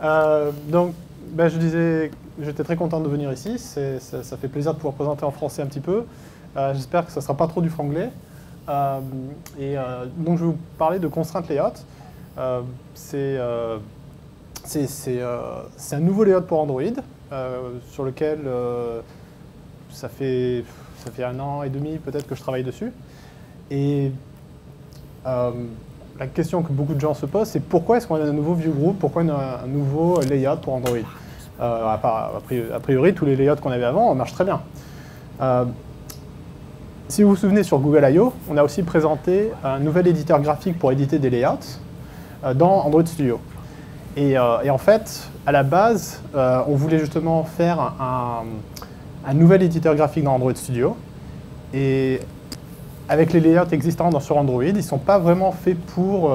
Donc, ben, je disais, j'étais très content de venir ici. Ça fait plaisir de pouvoir présenter en français un petit peu. J'espère que ça ne sera pas trop du franglais. Donc, je vais vous parler de Constraint Layout. C'est un nouveau layout pour Android sur lequel ça fait 1 an et demi peut-être que je travaille dessus. Et la question que beaucoup de gens se posent, c'est pourquoi est-ce qu'on a un nouveau viewgroup, pourquoi on a un nouveau layout pour Android. A priori, tous les layouts qu'on avait avant marchent très bien. Si vous vous souvenez, sur Google I/O, on a aussi présenté un nouvel éditeur graphique pour éditer des layouts dans Android Studio. Et en fait, à la base, on voulait justement faire un nouvel éditeur graphique dans Android Studio. Et avec les layouts existants sur Android, ils ne sont pas vraiment faits pour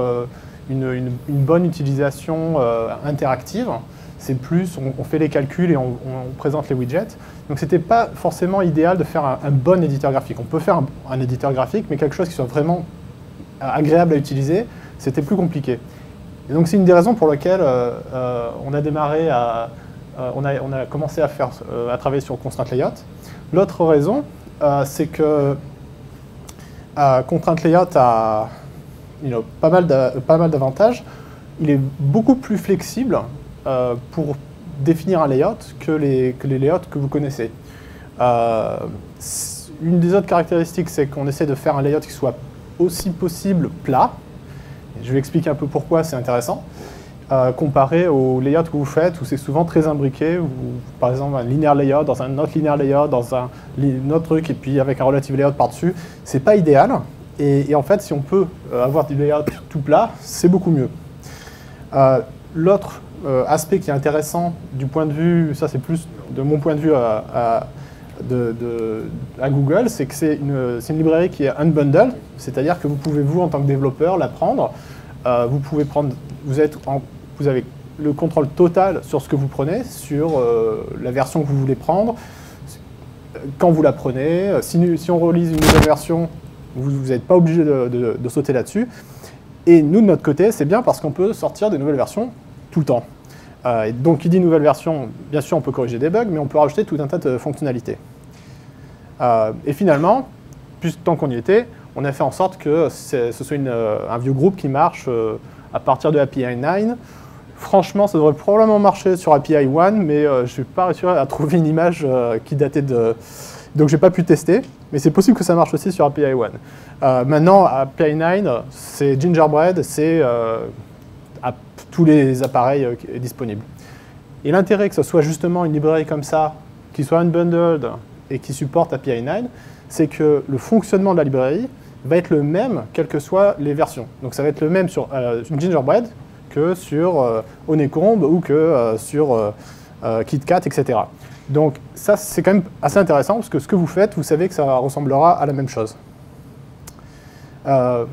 une bonne utilisation interactive. C'est plus, on fait les calculs et on présente les widgets. Donc ce n'était pas forcément idéal de faire un bon éditeur graphique. On peut faire un éditeur graphique, mais quelque chose qui soit vraiment agréable à utiliser, c'était plus compliqué. Et donc c'est une des raisons pour lesquelles on a démarré on a commencé à travailler sur Constraint Layout. L'autre raison, c'est que Constraint Layout a pas mal d'avantages. Il est beaucoup plus flexible pour définir un layout que les layouts que vous connaissez. Une des autres caractéristiques, c'est qu'on essaie de faire un layout qui soit aussi possible plat. Je vais expliquer un peu pourquoi c'est intéressant, comparé au layout que vous faites, où c'est souvent très imbriqué, où, par exemple un linear layout dans un autre linear layout, dans un autre truc, et puis avec un relative layout par-dessus, c'est pas idéal. Et en fait, si on peut avoir du layout tout plat, c'est beaucoup mieux. L'autre aspect qui est intéressant du point de vue, ça c'est plus de mon point de vue à Google, c'est que c'est une librairie qui est unbundled, c'est-à-dire que vous pouvez, vous, en tant que développeur, la prendre. Vous avez le contrôle total sur ce que vous prenez, sur la version que vous voulez prendre, quand vous la prenez. Si on relise une nouvelle version, vous n'êtes pas obligé de sauter là-dessus. Et nous, de notre côté, c'est bien parce qu'on peut sortir des nouvelles versions tout le temps. Donc, qui dit nouvelle version, bien sûr, on peut corriger des bugs, mais on peut rajouter tout un tas de fonctionnalités. Et finalement, tant qu'on y était, on a fait en sorte que ce soit un vieux groupe qui marche à partir de API 9. Franchement, ça devrait probablement marcher sur API 1, mais je n'ai pas réussi à trouver une image qui datait de... Donc, je n'ai pas pu tester, mais c'est possible que ça marche aussi sur API 1. Maintenant, API 9, c'est Gingerbread, c'est à tous les appareils disponibles. Et l'intérêt que ce soit justement une librairie comme ça, qui soit unbundled et qui supporte API 9, c'est que le fonctionnement de la librairie va être le même, quelles que soient les versions. Donc ça va être le même sur Gingerbread que sur Honeycomb ou que sur KitKat, etc. Donc ça, c'est quand même assez intéressant, parce que ce que vous faites, vous savez que ça ressemblera à la même chose. Je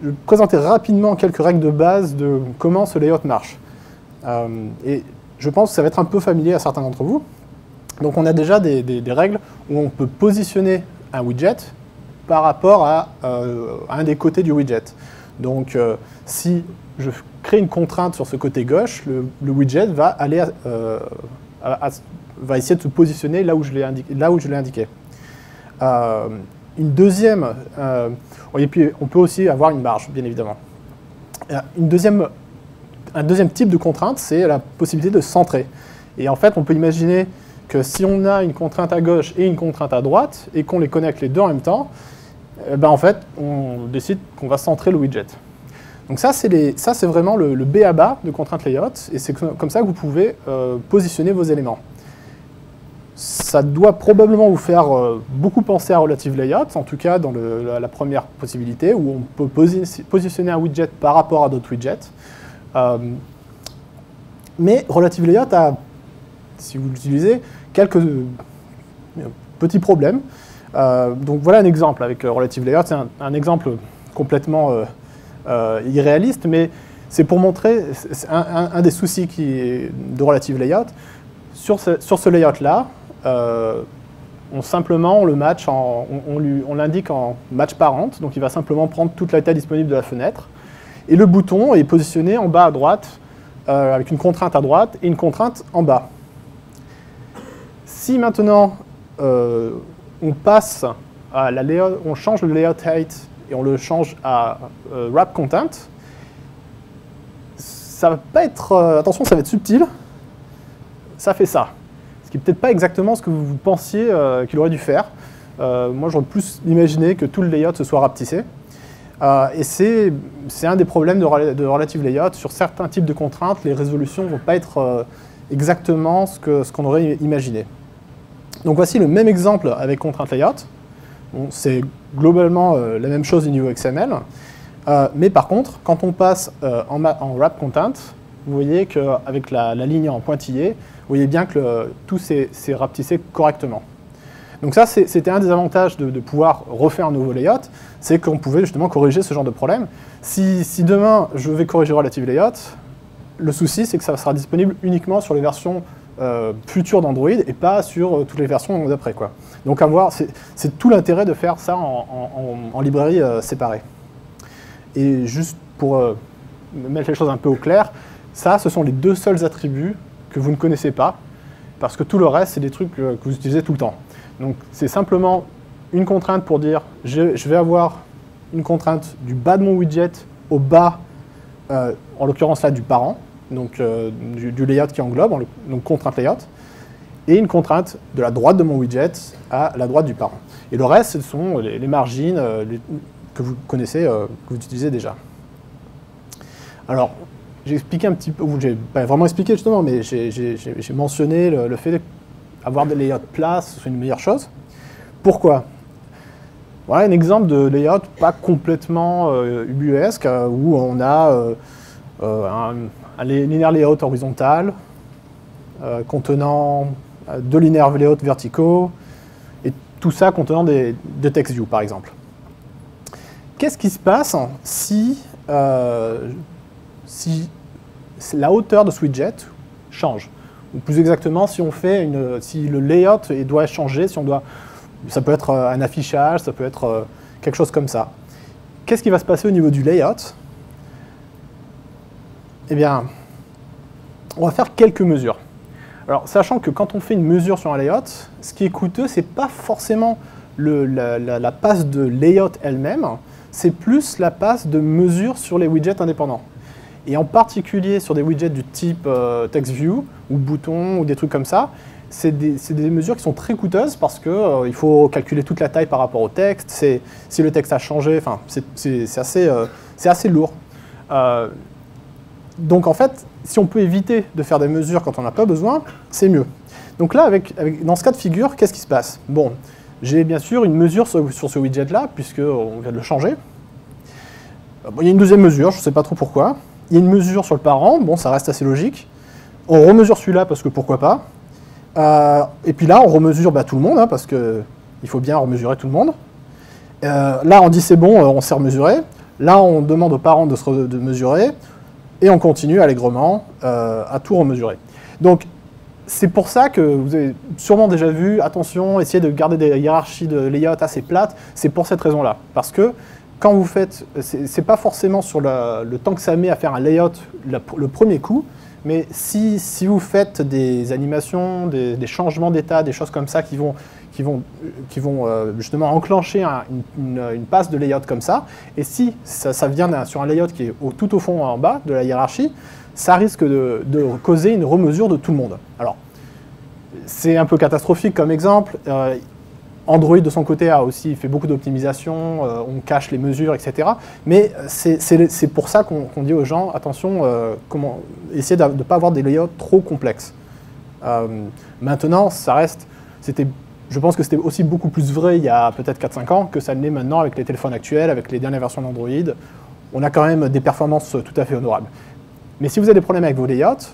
vais présenter rapidement quelques règles de base de comment ce layout marche. Et je pense que ça va être un peu familier à certains d'entre vous. Donc on a déjà des règles où on peut positionner un widget par rapport à un des côtés du widget. Donc si je crée une contrainte sur ce côté gauche, le widget va va essayer de se positionner là où je l'ai indiqué. Une deuxième, et puis on peut aussi avoir une marge, bien évidemment. Un deuxième type de contrainte, c'est la possibilité de centrer. Et en fait, on peut imaginer que si on a une contrainte à gauche et une contrainte à droite, et qu'on les connecte les deux en même temps, en fait, on décide qu'on va centrer le widget. Donc ça, c'est vraiment le b.a.-ba de contrainte layout, et c'est comme ça que vous pouvez positionner vos éléments. Ça doit probablement vous faire beaucoup penser à Relative Layout, en tout cas dans la première possibilité, où on peut positionner un widget par rapport à d'autres widgets. Mais Relative Layout a, si vous l'utilisez, quelques petits problèmes. Donc voilà un exemple avec Relative Layout. C'est un exemple complètement irréaliste, mais c'est pour montrer un des soucis de Relative Layout. Sur ce layout-là, on le match, on l'indique en match parent, donc il va simplement prendre toute la taille disponible de la fenêtre. Et le bouton est positionné en bas à droite avec une contrainte à droite et une contrainte en bas. Si maintenant on passe à la layout, on change le layout height et on le change à wrap content, ça va pas être, attention, ça va être subtil, ça fait ça. Ce qui n'est peut-être pas exactement ce que vous pensiez qu'il aurait dû faire. Moi, j'aurais plus imaginé que tout le layout se soit rapetissé. Et c'est un des problèmes de relative layout. Sur certains types de contraintes, les résolutions ne vont pas être exactement ce qu'on aurait imaginé. Donc voici le même exemple avec contrainte layout. Bon, c'est globalement la même chose au niveau XML. Mais par contre, quand on passe en wrap content, vous voyez qu'avec la ligne en pointillé, vous voyez bien que tout s'est rapetissé correctement. Donc ça, c'était un des avantages de pouvoir refaire un nouveau layout, c'est qu'on pouvait justement corriger ce genre de problème. Si demain, je vais corriger relative layout, le souci, c'est que ça sera disponible uniquement sur les versions futures d'Android et pas sur toutes les versions d'après, quoi. Donc à voir, c'est tout l'intérêt de faire ça en librairie séparée. Et juste pour mettre les choses un peu au clair, ça, ce sont les deux seuls attributs que vous ne connaissez pas, parce que tout le reste, c'est des trucs que vous utilisez tout le temps. Donc c'est simplement une contrainte pour dire je vais avoir une contrainte du bas de mon widget au bas, en l'occurrence là du parent, donc du layout qui englobe, donc contrainte layout, et une contrainte de la droite de mon widget à la droite du parent. Et le reste, ce sont les margines que vous connaissez, que vous utilisez déjà. Alors, j'ai expliqué un petit peu, ou j'ai pas vraiment expliqué justement, mais j'ai mentionné le fait d'avoir des layouts plats, c'est une meilleure chose. Pourquoi? Voilà un exemple de layout pas complètement ubuesque, où on a un linear layout horizontal contenant deux linear layouts verticaux, et tout ça contenant des text views, par exemple. Qu'est-ce qui se passe si la hauteur de ce widget change? Ou plus exactement, si le layout doit changer, ça peut être un affichage, ça peut être quelque chose comme ça. Qu'est-ce qui va se passer au niveau du layout? Eh bien, on va faire quelques mesures. Alors, sachant que quand on fait une mesure sur un layout, ce qui est coûteux, c'est pas forcément la passe de layout elle-même, c'est plus la passe de mesure sur les widgets indépendants. Et en particulier sur des widgets du type TextView ou bouton ou des trucs comme ça, c'est des mesures qui sont très coûteuses parce qu'il faut calculer toute la taille par rapport au texte. Si le texte a changé, c'est assez lourd. Donc en fait, si on peut éviter de faire des mesures quand on n'a pas besoin, c'est mieux. Donc là, dans ce cas de figure, qu'est-ce qui se passe? Bon, j'ai bien sûr une mesure sur ce widget-là, puisqu'on vient de le changer. Bon, il y a une deuxième mesure, je ne sais pas trop pourquoi. Il y a une mesure sur le parent, bon, ça reste assez logique. On remesure celui-là parce que pourquoi pas. Et puis là, on remesure tout le monde, hein, parce qu'il faut bien remesurer tout le monde. Là, on dit c'est bon, on s'est remesuré. Là, on demande aux parents de mesurer. Et on continue allègrement à tout remesurer. Donc, c'est pour ça que vous avez sûrement déjà vu, attention, essayez de garder des hiérarchies de layout assez plates. C'est pour cette raison-là. Parce que quand vous faites, c'est pas forcément sur le temps que ça met à faire un layout le premier coup, mais si vous faites des animations, des changements d'état, des choses comme ça qui vont justement enclencher une passe de layout comme ça, et si ça vient sur un layout qui est tout au fond en bas de la hiérarchie, ça risque de causer une remesure de tout le monde. Alors, c'est un peu catastrophique comme exemple. Android, de son côté, a aussi fait beaucoup d'optimisation, on cache les mesures, etc. Mais c'est pour ça qu'on dit aux gens, attention, essayez de ne pas avoir des layouts trop complexes. Maintenant, ça reste, je pense que c'était aussi beaucoup plus vrai il y a peut-être 4-5 ans que ça l'est maintenant avec les téléphones actuels, avec les dernières versions d'Android. On a quand même des performances tout à fait honorables. Mais si vous avez des problèmes avec vos layouts,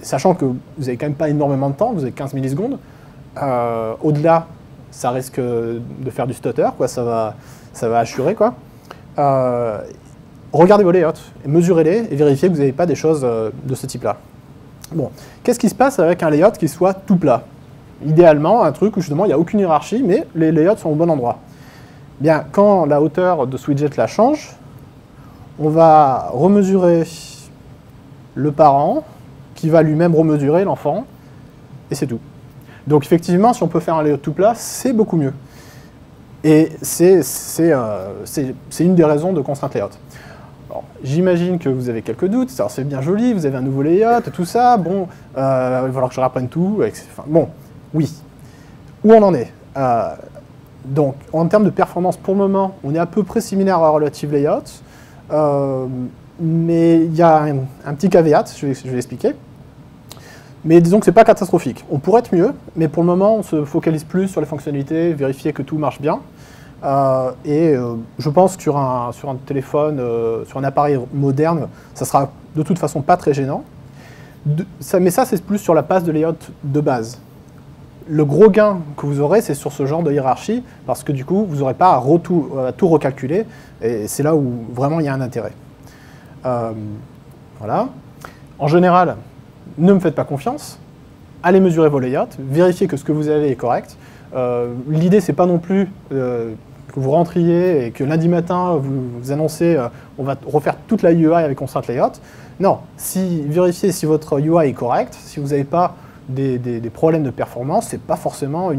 sachant que vous n'avez quand même pas énormément de temps, vous avez 15 millisecondes, au-delà, ça risque de faire du stutter, quoi, ça va assurer, quoi. Regardez vos layouts, mesurez-les et vérifiez que vous n'avez pas des choses de ce type-là. Bon, qu'est-ce qui se passe avec un layout qui soit tout plat? Idéalement, un truc où justement il n'y a aucune hiérarchie, mais les layouts sont au bon endroit. Bien, quand la hauteur de ce widget-là change, on va remesurer le parent, qui va lui-même remesurer l'enfant, et c'est tout. Donc effectivement, si on peut faire un layout tout plat, c'est beaucoup mieux. Et c'est une des raisons de constraint layout. J'imagine que vous avez quelques doutes, c'est bien joli, vous avez un nouveau layout, tout ça, bon, il va falloir que je reprenne tout, enfin, bon, oui. Où on en est donc, en termes de performance, pour le moment, on est à peu près similaire à Relative Layout, mais il y a un petit caveat, je vais l'expliquer. Mais disons que ce n'est pas catastrophique. On pourrait être mieux, mais pour le moment, on se focalise plus sur les fonctionnalités, vérifier que tout marche bien. Je pense que sur un téléphone, sur un appareil moderne, ça sera de toute façon pas très gênant. Mais ça, c'est plus sur la passe de layout de base. Le gros gain que vous aurez, c'est sur ce genre de hiérarchie, parce que du coup, vous n'aurez pas à tout recalculer, et c'est là où vraiment il y a un intérêt. Voilà. En général, ne me faites pas confiance, allez mesurer vos layouts, vérifiez que ce que vous avez est correct. L'idée, c'est pas non plus que vous rentriez et que lundi matin, vous annoncez on va refaire toute la UI avec constraint layout. Non, vérifiez si votre UI est correct, si vous n'avez pas des problèmes de performance, c'est pas forcément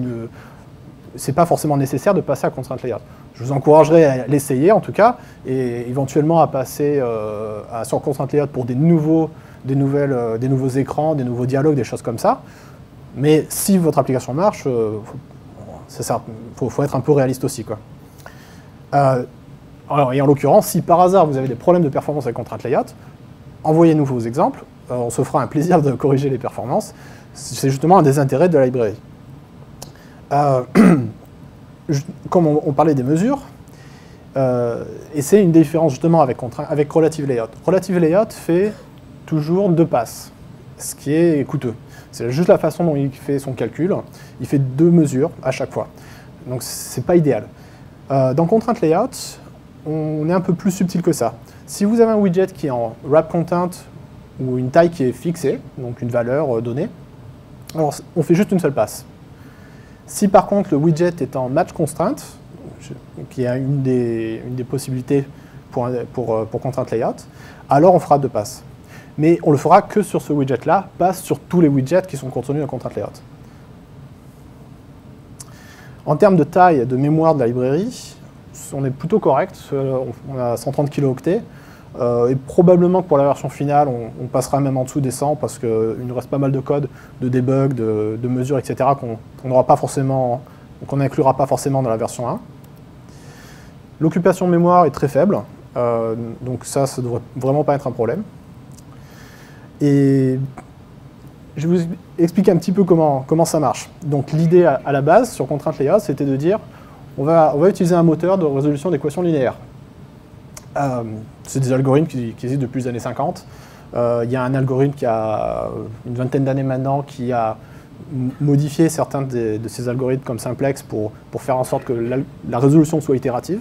nécessaire de passer à constraint layout. Je vous encouragerais à l'essayer en tout cas, et éventuellement à passer sur constraint layout pour des nouveaux écrans, des nouveaux dialogues, des choses comme ça. Mais si votre application marche, faut être un peu réaliste aussi, quoi. Et en l'occurrence, si par hasard vous avez des problèmes de performance avec constraint layout, envoyez-nous vos exemples, on se fera un plaisir de corriger les performances. C'est justement un des intérêts de la librairie. Comme on parlait des mesures, et c'est une différence justement avec Relative Layout. Relative Layout fait toujours 2 passes, ce qui est coûteux. C'est juste la façon dont il fait son calcul. Il fait 2 mesures à chaque fois. Donc c'est pas idéal. Dans Constraint Layout, on est un peu plus subtil que ça. Si vous avez un widget qui est en wrap content ou une taille qui est fixée, donc une valeur donnée, alors on fait juste une seule passe. Si par contre le widget est en match constraint, qui est une des possibilités pour Constraint Layout, alors on fera 2 passes. Mais on le fera que sur ce widget-là, pas sur tous les widgets qui sont contenus dans Constraint Layout. En termes de taille de mémoire de la librairie, on est plutôt correct, on a 130 kilooctets, et probablement que pour la version finale, on passera même en dessous des 100 parce qu'il nous reste pas mal de code, de debug, de mesures, etc. qu'on n'inclura pas forcément dans la version 1. L'occupation de mémoire est très faible, donc ça ne devrait vraiment pas être un problème. Et je vais vous expliquer un petit peu comment ça marche. Donc l'idée à la base, sur Constraint Layout, c'était de dire on va utiliser un moteur de résolution d'équations linéaires. C'est des algorithmes qui existent depuis les années 50. Il y a un algorithme qui a une vingtaine d'années maintenant qui a modifié certains de ces algorithmes comme simplex pour faire en sorte que la résolution soit itérative.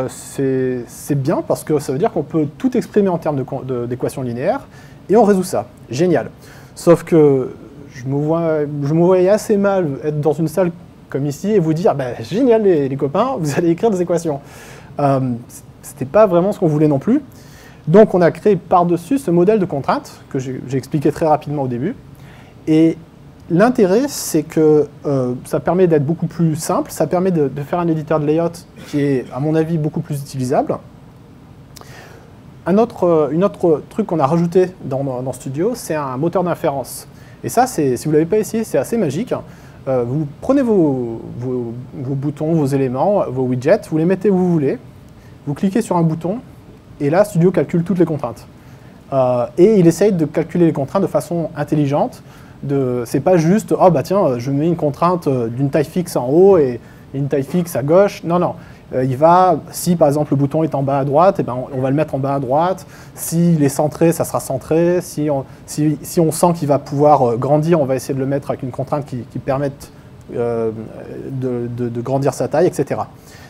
C'est bien parce que ça veut dire qu'on peut tout exprimer en termes d'équations linéaires et on résout ça. Génial. Sauf que je me voyais assez mal être dans une salle comme ici et vous dire bah, génial les copains, vous allez écrire des équations. C'était pas vraiment ce qu'on voulait non plus. Donc on a créé par-dessus ce modèle de contrainte que j'ai expliqué très rapidement au début. Et l'intérêt, c'est que ça permet d'être beaucoup plus simple, ça permet de faire un éditeur de layout qui est, à mon avis, beaucoup plus utilisable. Une autre truc qu'on a rajouté dans Studio, c'est un moteur d'inférence. Et ça, si vous ne l'avez pas essayé, c'est assez magique. Vous prenez vos boutons, vos éléments, vos widgets, vous les mettez où vous voulez, vous cliquez sur un bouton, et là, Studio calcule toutes les contraintes. Et il essaye de calculer les contraintes de façon intelligente. C'est pas juste, oh bah tiens, je mets une contrainte d'une taille fixe en haut et une taille fixe à gauche. Non, non. Si par exemple le bouton est en bas à droite, eh ben, on va le mettre en bas à droite. S'il est centré, ça sera centré. Si on sent qu'il va pouvoir grandir, on va essayer de le mettre avec une contrainte qui permette de grandir sa taille, etc.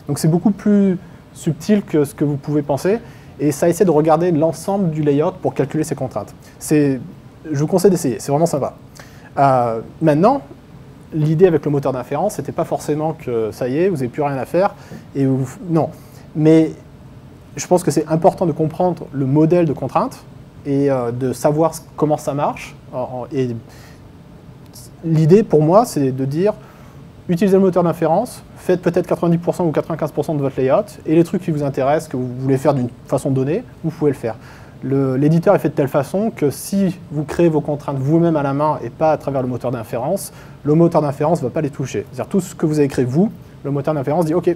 Donc c'est beaucoup plus subtil que ce que vous pouvez penser. Et ça essaie de regarder l'ensemble du layout pour calculer ces contraintes. Je vous conseille d'essayer, c'est vraiment sympa. Maintenant, l'idée avec le moteur d'inférence, c'était pas forcément que ça y est, vous n'avez plus rien à faire. Non. Mais je pense que c'est important de comprendre le modèle de contrainte et de savoir comment ça marche. Et l'idée pour moi, c'est de dire, utilisez le moteur d'inférence, faites peut-être 90% ou 95% de votre layout, et les trucs qui vous intéressent, que vous voulez faire d'une façon donnée, vous pouvez le faire. L'éditeur est fait de telle façon que si vous créez vos contraintes vous-même à la main et pas à travers le moteur d'inférence, le moteur d'inférence ne va pas les toucher. C'est-à-dire tout ce que vous avez créé vous, le moteur d'inférence dit « Ok,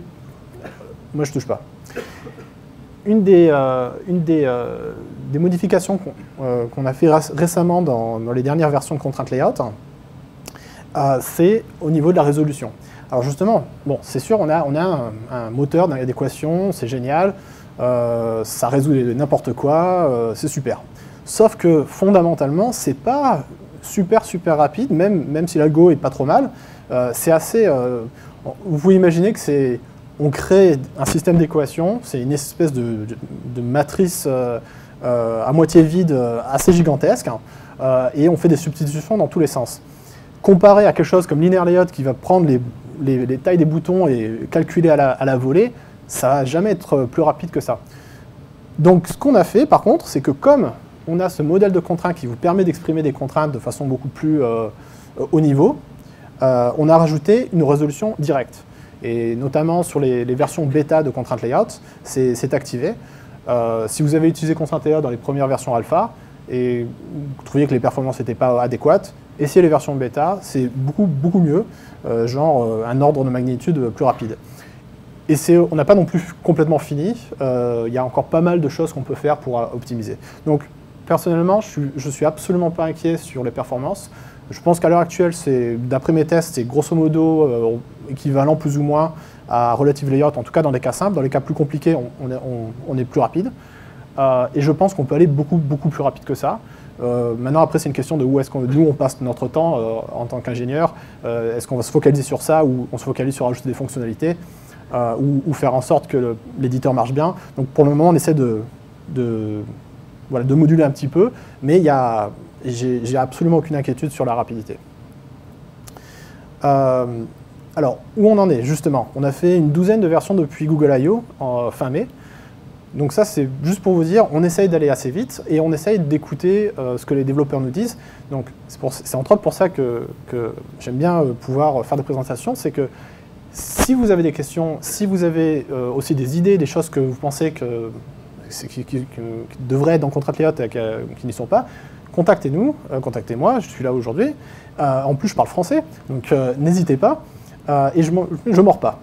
moi je ne touche pas ». Une des modifications qu'on a fait récemment dans les dernières versions de contrainte layout, c'est au niveau de la résolution. Alors justement, bon, c'est sûr, on a un moteur d'adéquation, c'est génial, ça résout n'importe quoi, c'est super. Sauf que fondamentalement, c'est pas super rapide, même si l'algo est pas trop mal. C'est assez. Vous pouvez imaginer que c'est. On crée un système d'équations, c'est une espèce de matrice à moitié vide assez gigantesque, et on fait des substitutions dans tous les sens. Comparé à quelque chose comme Linear Layout qui va prendre les tailles des boutons et calculer à la volée, ça ne va jamais être plus rapide que ça. Donc ce qu'on a fait par contre, c'est que comme on a ce modèle de contrainte qui vous permet d'exprimer des contraintes de façon beaucoup plus haut niveau, on a rajouté une résolution directe. Et notamment sur les versions bêta de contrainte layout, c'est activé. Si vous avez utilisé contrainte layout dans les premières versions alpha et vous trouviez que les performances n'étaient pas adéquates, essayez les versions bêta, c'est beaucoup mieux, genre un ordre de magnitude plus rapide. Et on n'a pas non plus complètement fini, il y a encore pas mal de choses qu'on peut faire pour optimiser. Donc personnellement, je suis absolument pas inquiet sur les performances. Je pense qu'à l'heure actuelle, d'après mes tests, c'est grosso modo équivalent plus ou moins à Relative Layout, en tout cas dans des cas simples. Dans les cas plus compliqués, on est plus rapide. Et je pense qu'on peut aller beaucoup plus rapide que ça. Maintenant, après, c'est une question de où est-ce que nous, on passe notre temps en tant qu'ingénieur. Est-ce qu'on va se focaliser sur ça ou on se focalise sur ajouter des fonctionnalités ou faire en sorte que l'éditeur marche bien. Donc pour le moment, on essaie de moduler un petit peu, mais j'ai absolument aucune inquiétude sur la rapidité. Alors, où on en est, justement? On a fait une douzaine de versions depuis Google I.O. Fin mai. Donc ça, c'est juste pour vous dire, on essaye d'aller assez vite et on essaye d'écouter ce que les développeurs nous disent. Donc c'est entre autres pour ça que j'aime bien pouvoir faire des présentations, c'est que si vous avez des questions, si vous avez aussi des idées, des choses que vous pensez qui devraient être dans Contrainte Layout et qui n'y sont pas, contactez-nous, contactez-moi, je suis là aujourd'hui. En plus, je parle français, donc n'hésitez pas. Et je ne mords pas.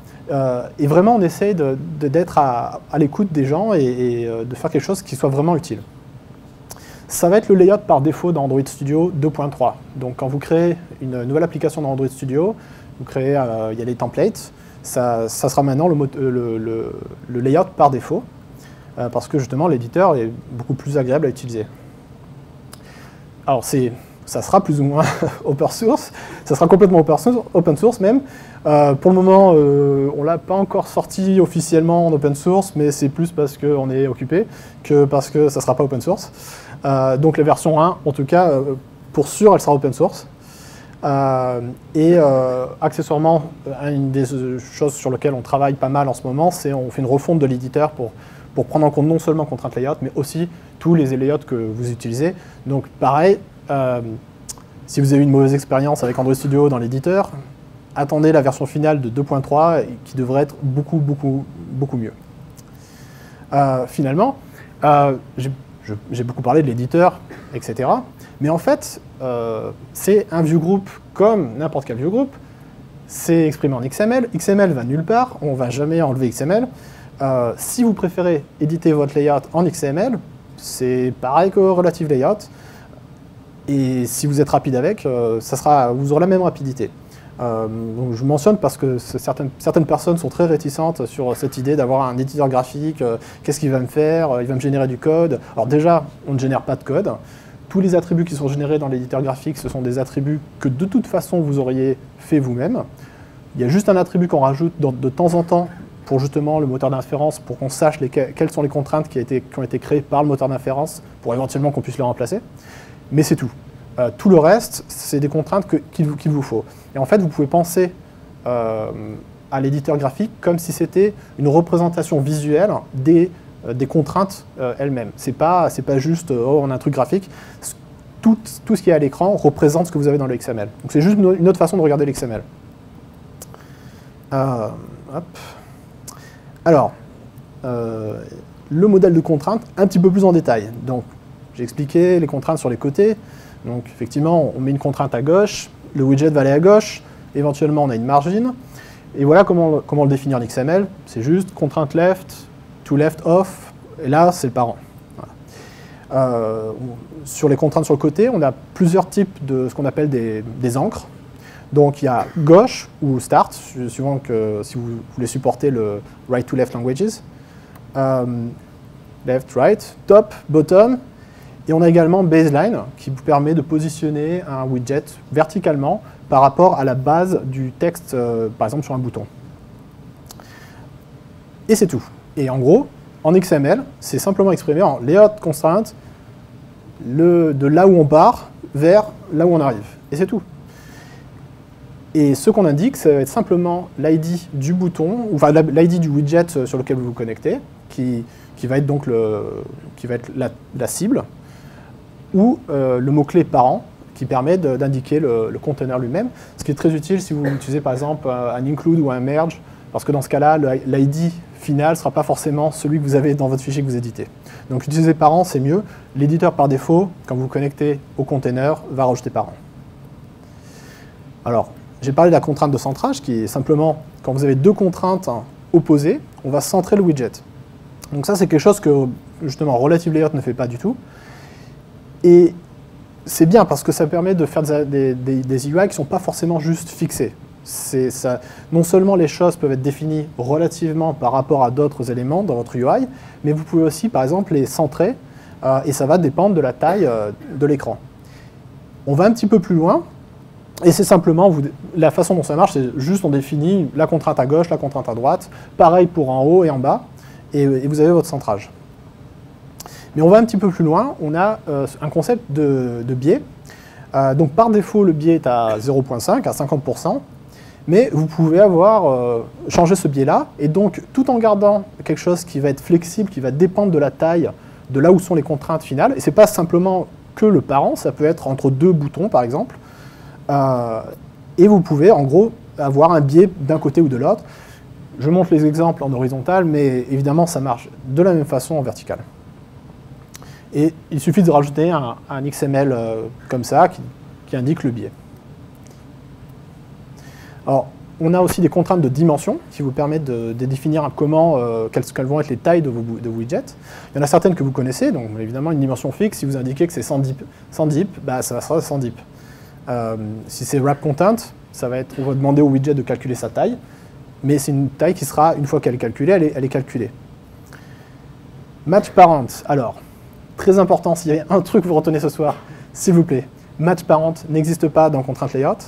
Et vraiment, on essaye d'être à l'écoute des gens et de faire quelque chose qui soit vraiment utile. Ça va être le layout par défaut dans Android Studio 2.3. Donc quand vous créez une nouvelle application dans Android Studio, vous créez, il y a les templates, ça sera maintenant le layout par défaut, parce que justement l'éditeur est beaucoup plus agréable à utiliser. Alors ça sera plus ou moins open source, ça sera complètement open source même. Pour le moment, on ne l'a pas encore sorti officiellement en open source, mais c'est plus parce qu'on est occupé que parce que ça ne sera pas open source. Donc la version 1, en tout cas, pour sûr, elle sera open source. Accessoirement, une des choses sur lesquelles on travaille pas mal en ce moment, c'est on fait une refonte de l'éditeur pour prendre en compte non seulement Contrainte Layout, mais aussi tous les layouts que vous utilisez. Donc pareil, si vous avez eu une mauvaise expérience avec Android Studio dans l'éditeur, attendez la version finale de 2.3 qui devrait être beaucoup mieux. Finalement, j'ai beaucoup parlé de l'éditeur, etc. Mais en fait, c'est un viewgroup comme n'importe quel viewgroup. C'est exprimé en XML. XML va nulle part, on ne va jamais enlever XML. Si vous préférez éditer votre layout en XML, c'est pareil que Relative Layout. Et si vous êtes rapide avec, vous aurez la même rapidité. Donc je mentionne parce que certaines personnes sont très réticentes sur cette idée d'avoir un éditeur graphique. Qu'est-ce qu'il va me faire? Il va me générer du code. Alors déjà, on ne génère pas de code. Tous les attributs qui sont générés dans l'éditeur graphique, ce sont des attributs que de toute façon vous auriez fait vous-même. Il y a juste un attribut qu'on rajoute de temps en temps pour justement le moteur d'inférence, pour qu'on sache quelles sont les contraintes qui ont été créées par le moteur d'inférence, pour éventuellement qu'on puisse les remplacer. Mais c'est tout. Tout le reste, c'est des contraintes qu'il vous faut. Et en fait, vous pouvez penser à l'éditeur graphique comme si c'était une représentation visuelle des des contraintes elles-mêmes. C'est pas juste oh, on a un truc graphique. Tout ce qui est à l'écran représente ce que vous avez dans le XML. Donc c'est juste une autre façon de regarder l'XML. Alors, le modèle de contrainte, un petit peu plus en détail. Donc, j'ai expliqué les contraintes sur les côtés. Donc, effectivement, on met une contrainte à gauche, le widget va aller à gauche, éventuellement, on a une margin. Et voilà comment le définir en XML. C'est juste contrainte left, to left, off, et là, c'est le parent. Voilà. Sur les contraintes sur le côté, on a plusieurs types de ce qu'on appelle des encres. Donc, il y a gauche ou start, suivant que si vous voulez supporter le right to left languages. Left, right, top, bottom. Et on a également baseline, qui vous permet de positionner un widget verticalement par rapport à la base du texte, par exemple sur un bouton. Et c'est tout. Et en gros, en XML, c'est simplement exprimé en layout constraint de là où on part vers là où on arrive. Et c'est tout. Et ce qu'on indique, ça va être simplement l'ID du bouton, enfin l'ID du widget sur lequel vous vous connectez, qui va être donc la cible, ou le mot-clé parent, qui permet d'indiquer le container lui-même, ce qui est très utile si vous utilisez par exemple un include ou un merge, parce que dans ce cas-là, l'ID final ne sera pas forcément celui que vous avez dans votre fichier que vous éditez. Donc utiliser parent, c'est mieux. L'éditeur par défaut, quand vous vous connectez au container, va rajouter parent. Alors, j'ai parlé de la contrainte de centrage, qui est simplement, quand vous avez deux contraintes opposées, on va centrer le widget. Donc ça, c'est quelque chose que, justement, Relative Layout ne fait pas du tout. Et c'est bien, parce que ça permet de faire des UI qui ne sont pas forcément juste fixés. Non seulement les choses peuvent être définies relativement par rapport à d'autres éléments dans votre UI, mais vous pouvez aussi, par exemple, les centrer, et ça va dépendre de la taille de l'écran. On va un petit peu plus loin, et c'est simplement, la façon dont ça marche, c'est juste on définit la contrainte à gauche, la contrainte à droite, pareil pour en haut et en bas, et vous avez votre centrage. Mais on va un petit peu plus loin, on a un concept de biais. Donc par défaut, le biais est à 0,5, à 50%, mais vous pouvez changer ce biais-là, et donc tout en gardant quelque chose qui va être flexible, qui va dépendre de la taille, de là où sont les contraintes finales, et ce n'est pas simplement que le parent, ça peut être entre deux boutons par exemple, et vous pouvez en gros avoir un biais d'un côté ou de l'autre. Je montre les exemples en horizontal, mais évidemment ça marche de la même façon en vertical. Et il suffit de rajouter un XML comme ça qui indique le biais. Alors, on a aussi des contraintes de dimension qui vous permettent de définir quelles vont être les tailles de widgets. Il y en a certaines que vous connaissez, donc évidemment une dimension fixe, si vous indiquez que c'est 100 dips, bah, ça sera 100 dips. Si c'est wrap content, on va demander au widget de calculer sa taille, mais c'est une taille qui sera, une fois qu'elle est calculée, elle est calculée. Match parent, alors, très important, s'il y a un truc que vous retenez ce soir, s'il vous plaît, match parent n'existe pas dans contrainte layout,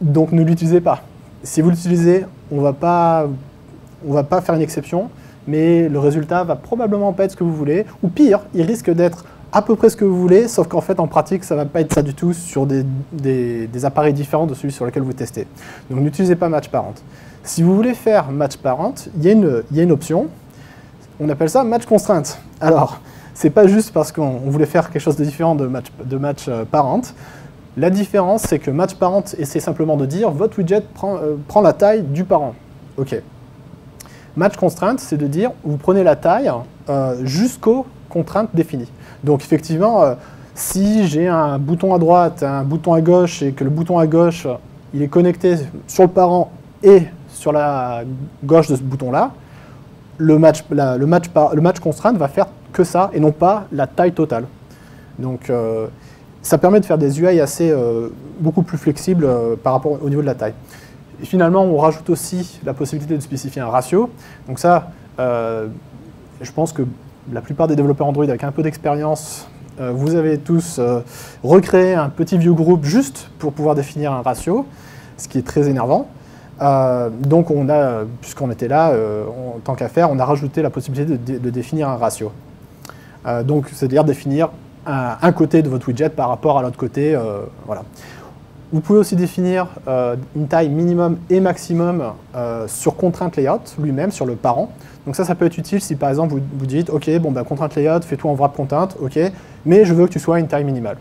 donc ne l'utilisez pas. Si vous l'utilisez, on va pas faire une exception, mais le résultat va probablement pas être ce que vous voulez, ou pire, il risque d'être à peu près ce que vous voulez, sauf qu'en fait, en pratique, ça ne va pas être ça du tout sur des appareils différents de celui sur lequel vous testez. Donc n'utilisez pas match parent. Si vous voulez faire match parent, il y a une option, on appelle ça match constraint. Alors, c'est pas juste parce qu'on voulait faire quelque chose de différent de match parent. La différence, c'est que match parent essaie simplement de dire votre widget prend la taille du parent. OK. Match constraint, c'est de dire vous prenez la taille jusqu'aux contraintes définies. Donc effectivement, si j'ai un bouton à droite, un bouton à gauche, et que le bouton à gauche, il est connecté sur le parent et sur la gauche de ce bouton-là, le match constraint va faire que ça, et non pas la taille totale. Donc ça permet de faire des UI beaucoup plus flexibles par rapport au niveau de la taille. Et finalement, on rajoute aussi la possibilité de spécifier un ratio. Donc ça, je pense que la plupart des développeurs Android avec un peu d'expérience, vous avez tous recréé un petit view group juste pour pouvoir définir un ratio, ce qui est très énervant. Donc puisqu'on était là, en tant qu'à faire, on a rajouté la possibilité de définir un ratio. Donc c'est-à-dire définir un côté de votre widget par rapport à l'autre côté. Voilà. Vous pouvez aussi définir une taille minimum et maximum sur contrainte layout lui-même, sur le parent. Donc ça peut être utile si par exemple vous dites ok, bon bah contrainte layout, fais tout en wrap contrainte, ok, mais je veux que tu sois à une taille minimale.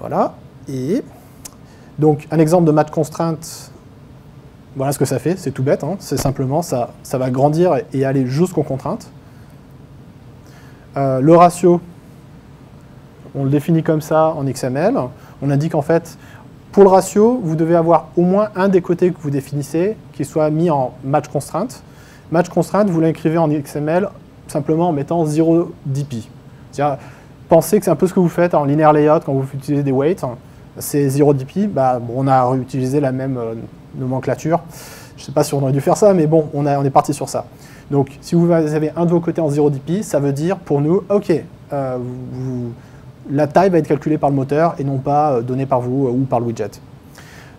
Voilà. Et donc un exemple de match constrainte, voilà ce que ça fait, c'est tout bête, hein. C'est simplement ça va grandir et aller jusqu'aux contraintes. Le ratio, on le définit comme ça en XML. On indique en fait, pour le ratio, vous devez avoir au moins un des côtés que vous définissez qui soit mis en match constraint. Match constraint, vous l'écrivez en XML simplement en mettant 0 DP. C'est-à-dire, pensez que c'est un peu ce que vous faites en linear layout quand vous utilisez des weights. C'est 0 DP. Bah, bon, on a réutilisé la même nomenclature. Je ne sais pas si on aurait dû faire ça, mais bon, on est parti sur ça. Donc, si vous avez un de vos côtés en 0 DP, ça veut dire pour nous, ok, la taille va être calculée par le moteur et non pas donnée par vous ou par le widget.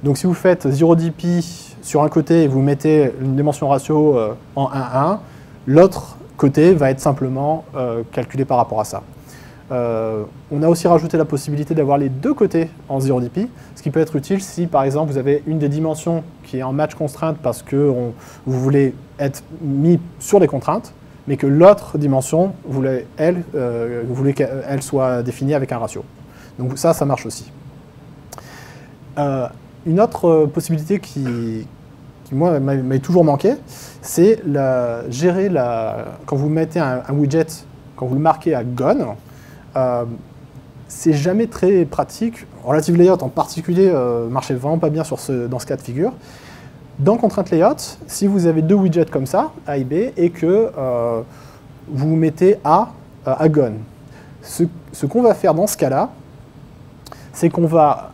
Donc, si vous faites 0 DP sur un côté et vous mettez une dimension ratio en 1,1, l'autre côté va être simplement calculé par rapport à ça. On a aussi rajouté la possibilité d'avoir les deux côtés en 0 DP, ce qui peut être utile si, par exemple, vous avez une des dimensions qui est en match contrainte parce que vous voulez être mis sur les contraintes, mais que l'autre dimension, vous voulez qu'elle soit définie avec un ratio. Donc ça marche aussi. Une autre possibilité qui moi, m'a toujours manqué, c'est gérer quand vous mettez un widget, quand vous le marquez à Gone, c'est jamais très pratique. Relative Layout en particulier marchait vraiment pas bien dans ce cas de figure. Dans Contrainte Layout, si vous avez deux widgets comme ça, A et B, et que vous mettez A à Gone, ce qu'on va faire dans ce cas-là, c'est qu'on va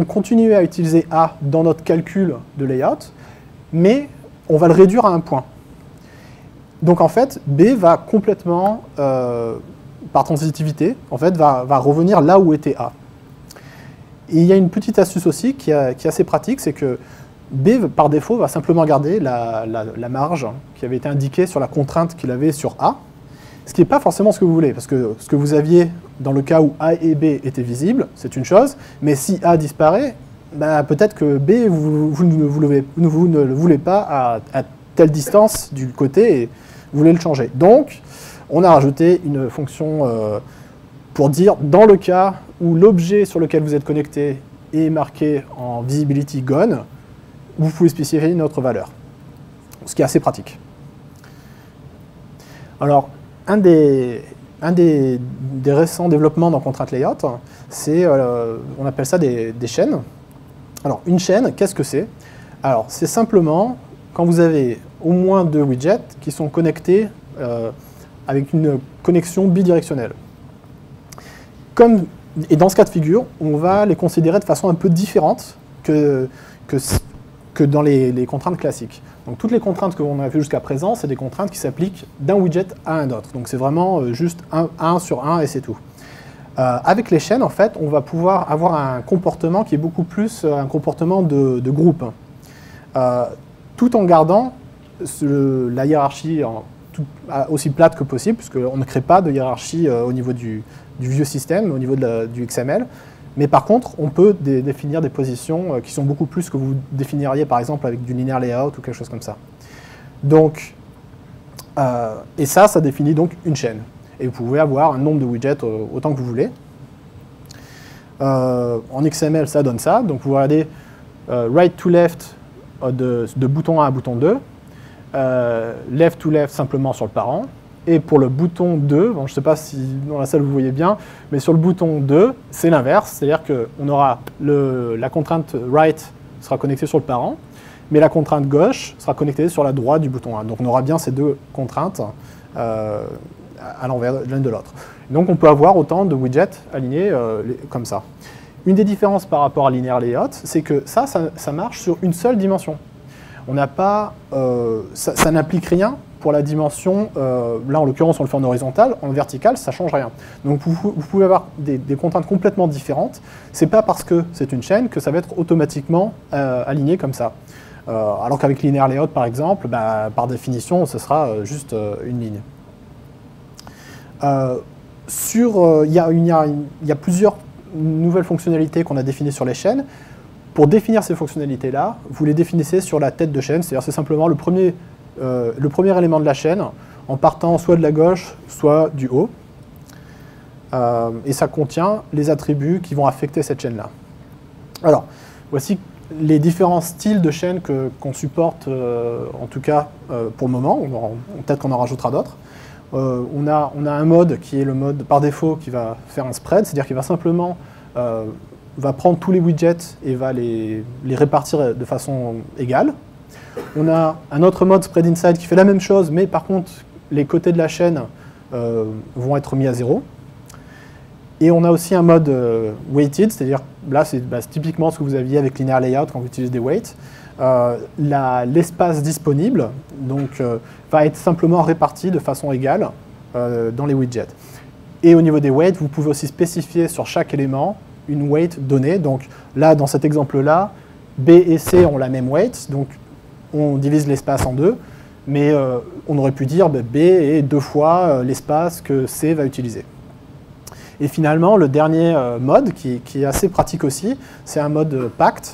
continuer à utiliser A dans notre calcul de layout, mais on va le réduire à un point. Donc en fait, B va complètement, par transitivité, en fait, va revenir là où était A. Et il y a une petite astuce aussi qui est assez pratique, c'est que B, par défaut, va simplement garder la marge qui avait été indiquée sur la contrainte qu'il avait sur A, ce qui n'est pas forcément ce que vous voulez, parce que ce que vous aviez dans le cas où A et B étaient visibles, c'est une chose, mais si A disparaît, bah, peut-être que B, vous ne le voulez pas à telle distance du côté, et vous voulez le changer. Donc, on a rajouté une fonction pour dire, dans le cas où l'objet sur lequel vous êtes connecté est marqué en visibility gone, vous pouvez spécifier une autre valeur, ce qui est assez pratique. Alors, un des récents développements dans Contrainte Layout, c'est, on appelle ça des chaînes. Alors, une chaîne, qu'est-ce que c'est? Alors, c'est simplement quand vous avez au moins deux widgets qui sont connectés avec une connexion bidirectionnelle. Et dans ce cas de figure, on va les considérer de façon un peu différente que dans les contraintes classiques. Donc toutes les contraintes que l'on a vues jusqu'à présent, c'est des contraintes qui s'appliquent d'un widget à un autre. Donc c'est vraiment juste un sur un et c'est tout. Avec les chaînes, en fait, on va pouvoir avoir un comportement qui est beaucoup plus un comportement de groupe. Tout en gardant la hiérarchie aussi plate que possible, puisqu'on ne crée pas de hiérarchie au niveau du vieux système, au niveau du XML. Mais par contre, on peut définir des positions qui sont beaucoup plus ce que vous définiriez par exemple avec du linear layout ou quelque chose comme ça. Donc, et ça définit donc une chaîne. Et vous pouvez avoir un nombre de widgets autant que vous voulez. En XML, ça donne ça. Donc vous regardez right to left de bouton 1 à bouton 2, left to left simplement sur le parent. Et pour le bouton 2, bon, je ne sais pas si dans la salle vous voyez bien, mais sur le bouton 2, c'est l'inverse, c'est-à-dire qu'on aura la contrainte right sera connectée sur le parent, mais la contrainte gauche sera connectée sur la droite du bouton 1. Donc on aura bien ces deux contraintes à l'envers l'une de l'autre. Donc on peut avoir autant de widgets alignés comme ça. Une des différences par rapport à linear layout, c'est que ça marche sur une seule dimension. On n'a pas, ça n'implique rien pour la dimension, là en l'occurrence on le fait en horizontal, en vertical ça ne change rien. Donc vous pouvez avoir des contraintes complètement différentes, c'est pas parce que c'est une chaîne que ça va être automatiquement aligné comme ça. Alors qu'avec linear layout par exemple, bah, par définition ce sera juste une ligne. Il y a plusieurs nouvelle fonctionnalité qu'on a définie sur les chaînes. Pour définir ces fonctionnalités-là, vous les définissez sur la tête de chaîne, c'est-à-dire c'est simplement le premier élément de la chaîne, en partant soit de la gauche, soit du haut. Et ça contient les attributs qui vont affecter cette chaîne-là. Alors, voici les différents styles de chaînes qu'on supporte, en tout cas pour le moment. Peut-être qu'on en rajoutera d'autres. On a un mode qui est le mode par défaut qui va faire un spread, c'est-à-dire qu'il va simplement va prendre tous les widgets et va les répartir de façon égale. On a un autre mode spread inside qui fait la même chose, mais par contre, les côtés de la chaîne vont être mis à 0. Et on a aussi un mode weighted, c'est-à-dire, là, c'est typiquement ce que vous aviez avec Linear Layout quand vous utilisez des weights. L'espace disponible donc, va être simplement réparti de façon égale dans les widgets. Et au niveau des weights, vous pouvez aussi spécifier sur chaque élément une weight donnée. Donc là, dans cet exemple-là, B et C ont la même weight, donc on divise l'espace en deux, mais on aurait pu dire B est 2 fois l'espace que C va utiliser. Et finalement, le dernier mode, qui est assez pratique aussi, c'est un mode packed.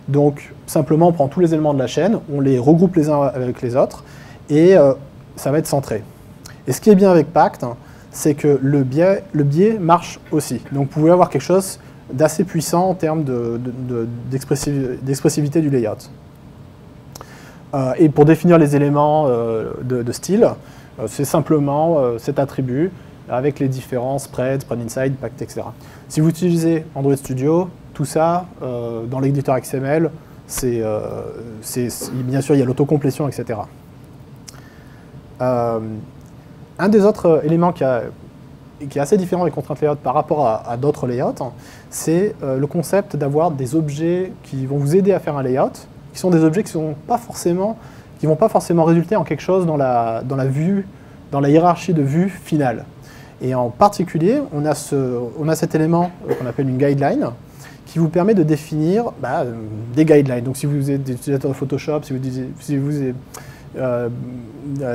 Donc simplement, on prend tous les éléments de la chaîne, on les regroupe les uns avec les autres, et ça va être centré. Et ce qui est bien avec packed, c'est que le biais marche aussi. Donc vous pouvez avoir quelque chose d'assez puissant en termes d'expressivité du layout. Et pour définir les éléments de style, c'est simplement cet attribut avec les différents spread, spread inside, packed, etc. Si vous utilisez Android Studio, tout ça, dans l'éditeur XML, bien sûr, il y a l'autocomplétion, etc. Un des autres éléments qui est assez différent des contraintes layout par rapport à d'autres layouts, c'est le concept d'avoir des objets qui vont vous aider à faire un layout, qui sont des objets qui ne vont pas forcément résulter en quelque chose dans la hiérarchie de vue finale. Et en particulier, on a cet élément qu'on appelle une guideline, qui vous permet de définir des guidelines. Donc si vous êtes des utilisateurs de Photoshop, si vous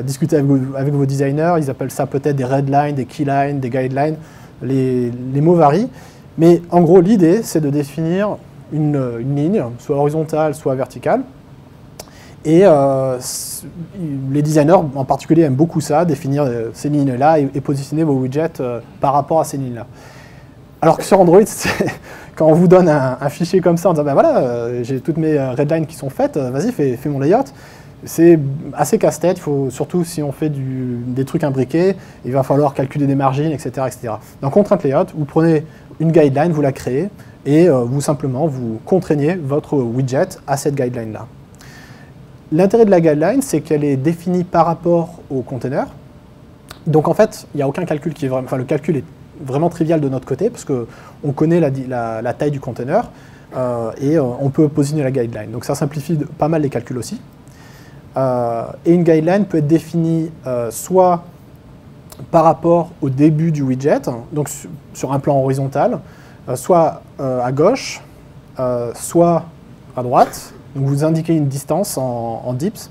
discutez avec vos designers, ils appellent ça peut-être des red lines, des key lines, des guidelines. Les mots varient. Mais en gros, l'idée, c'est de définir une ligne, soit horizontale, soit verticale. Et les designers, en particulier, aiment beaucoup ça, définir ces lignes-là et positionner vos widgets par rapport à ces lignes-là. Alors que sur Android, quand on vous donne un fichier comme ça en disant voilà, j'ai toutes mes redlines qui sont faites, vas-y, fais mon layout, c'est assez casse-tête, surtout si on fait des trucs imbriqués, il va falloir calculer des margines, etc. etc. Dans Contrainte Layout, vous prenez une guideline, vous la créez, et vous contraignez votre widget à cette guideline-là. L'intérêt de la guideline, c'est qu'elle est définie par rapport au container. Donc en fait, il n'y a aucun calcul qui est vraiment... Enfin, le calcul est vraiment trivial de notre côté, parce qu'on connaît la taille du container, et on peut positionner la guideline. Donc ça simplifie pas mal les calculs aussi. Et une guideline peut être définie soit par rapport au début du widget, donc sur un plan horizontal, soit à gauche, soit à droite. Donc vous indiquez une distance en dips,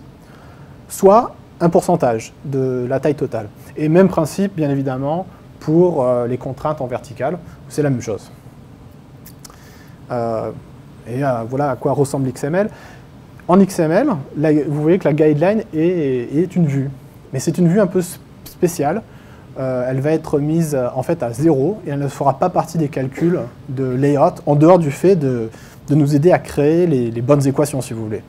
soit un pourcentage de la taille totale. Et même principe, bien évidemment, pour les contraintes en verticale, c'est la même chose. Voilà à quoi ressemble XML. En XML, vous voyez que la guideline est une vue. Mais c'est une vue un peu spéciale. Elle va être mise en fait à 0 et elle ne fera pas partie des calculs de layout, en dehors du fait de nous aider à créer les bonnes équations, si vous voulez.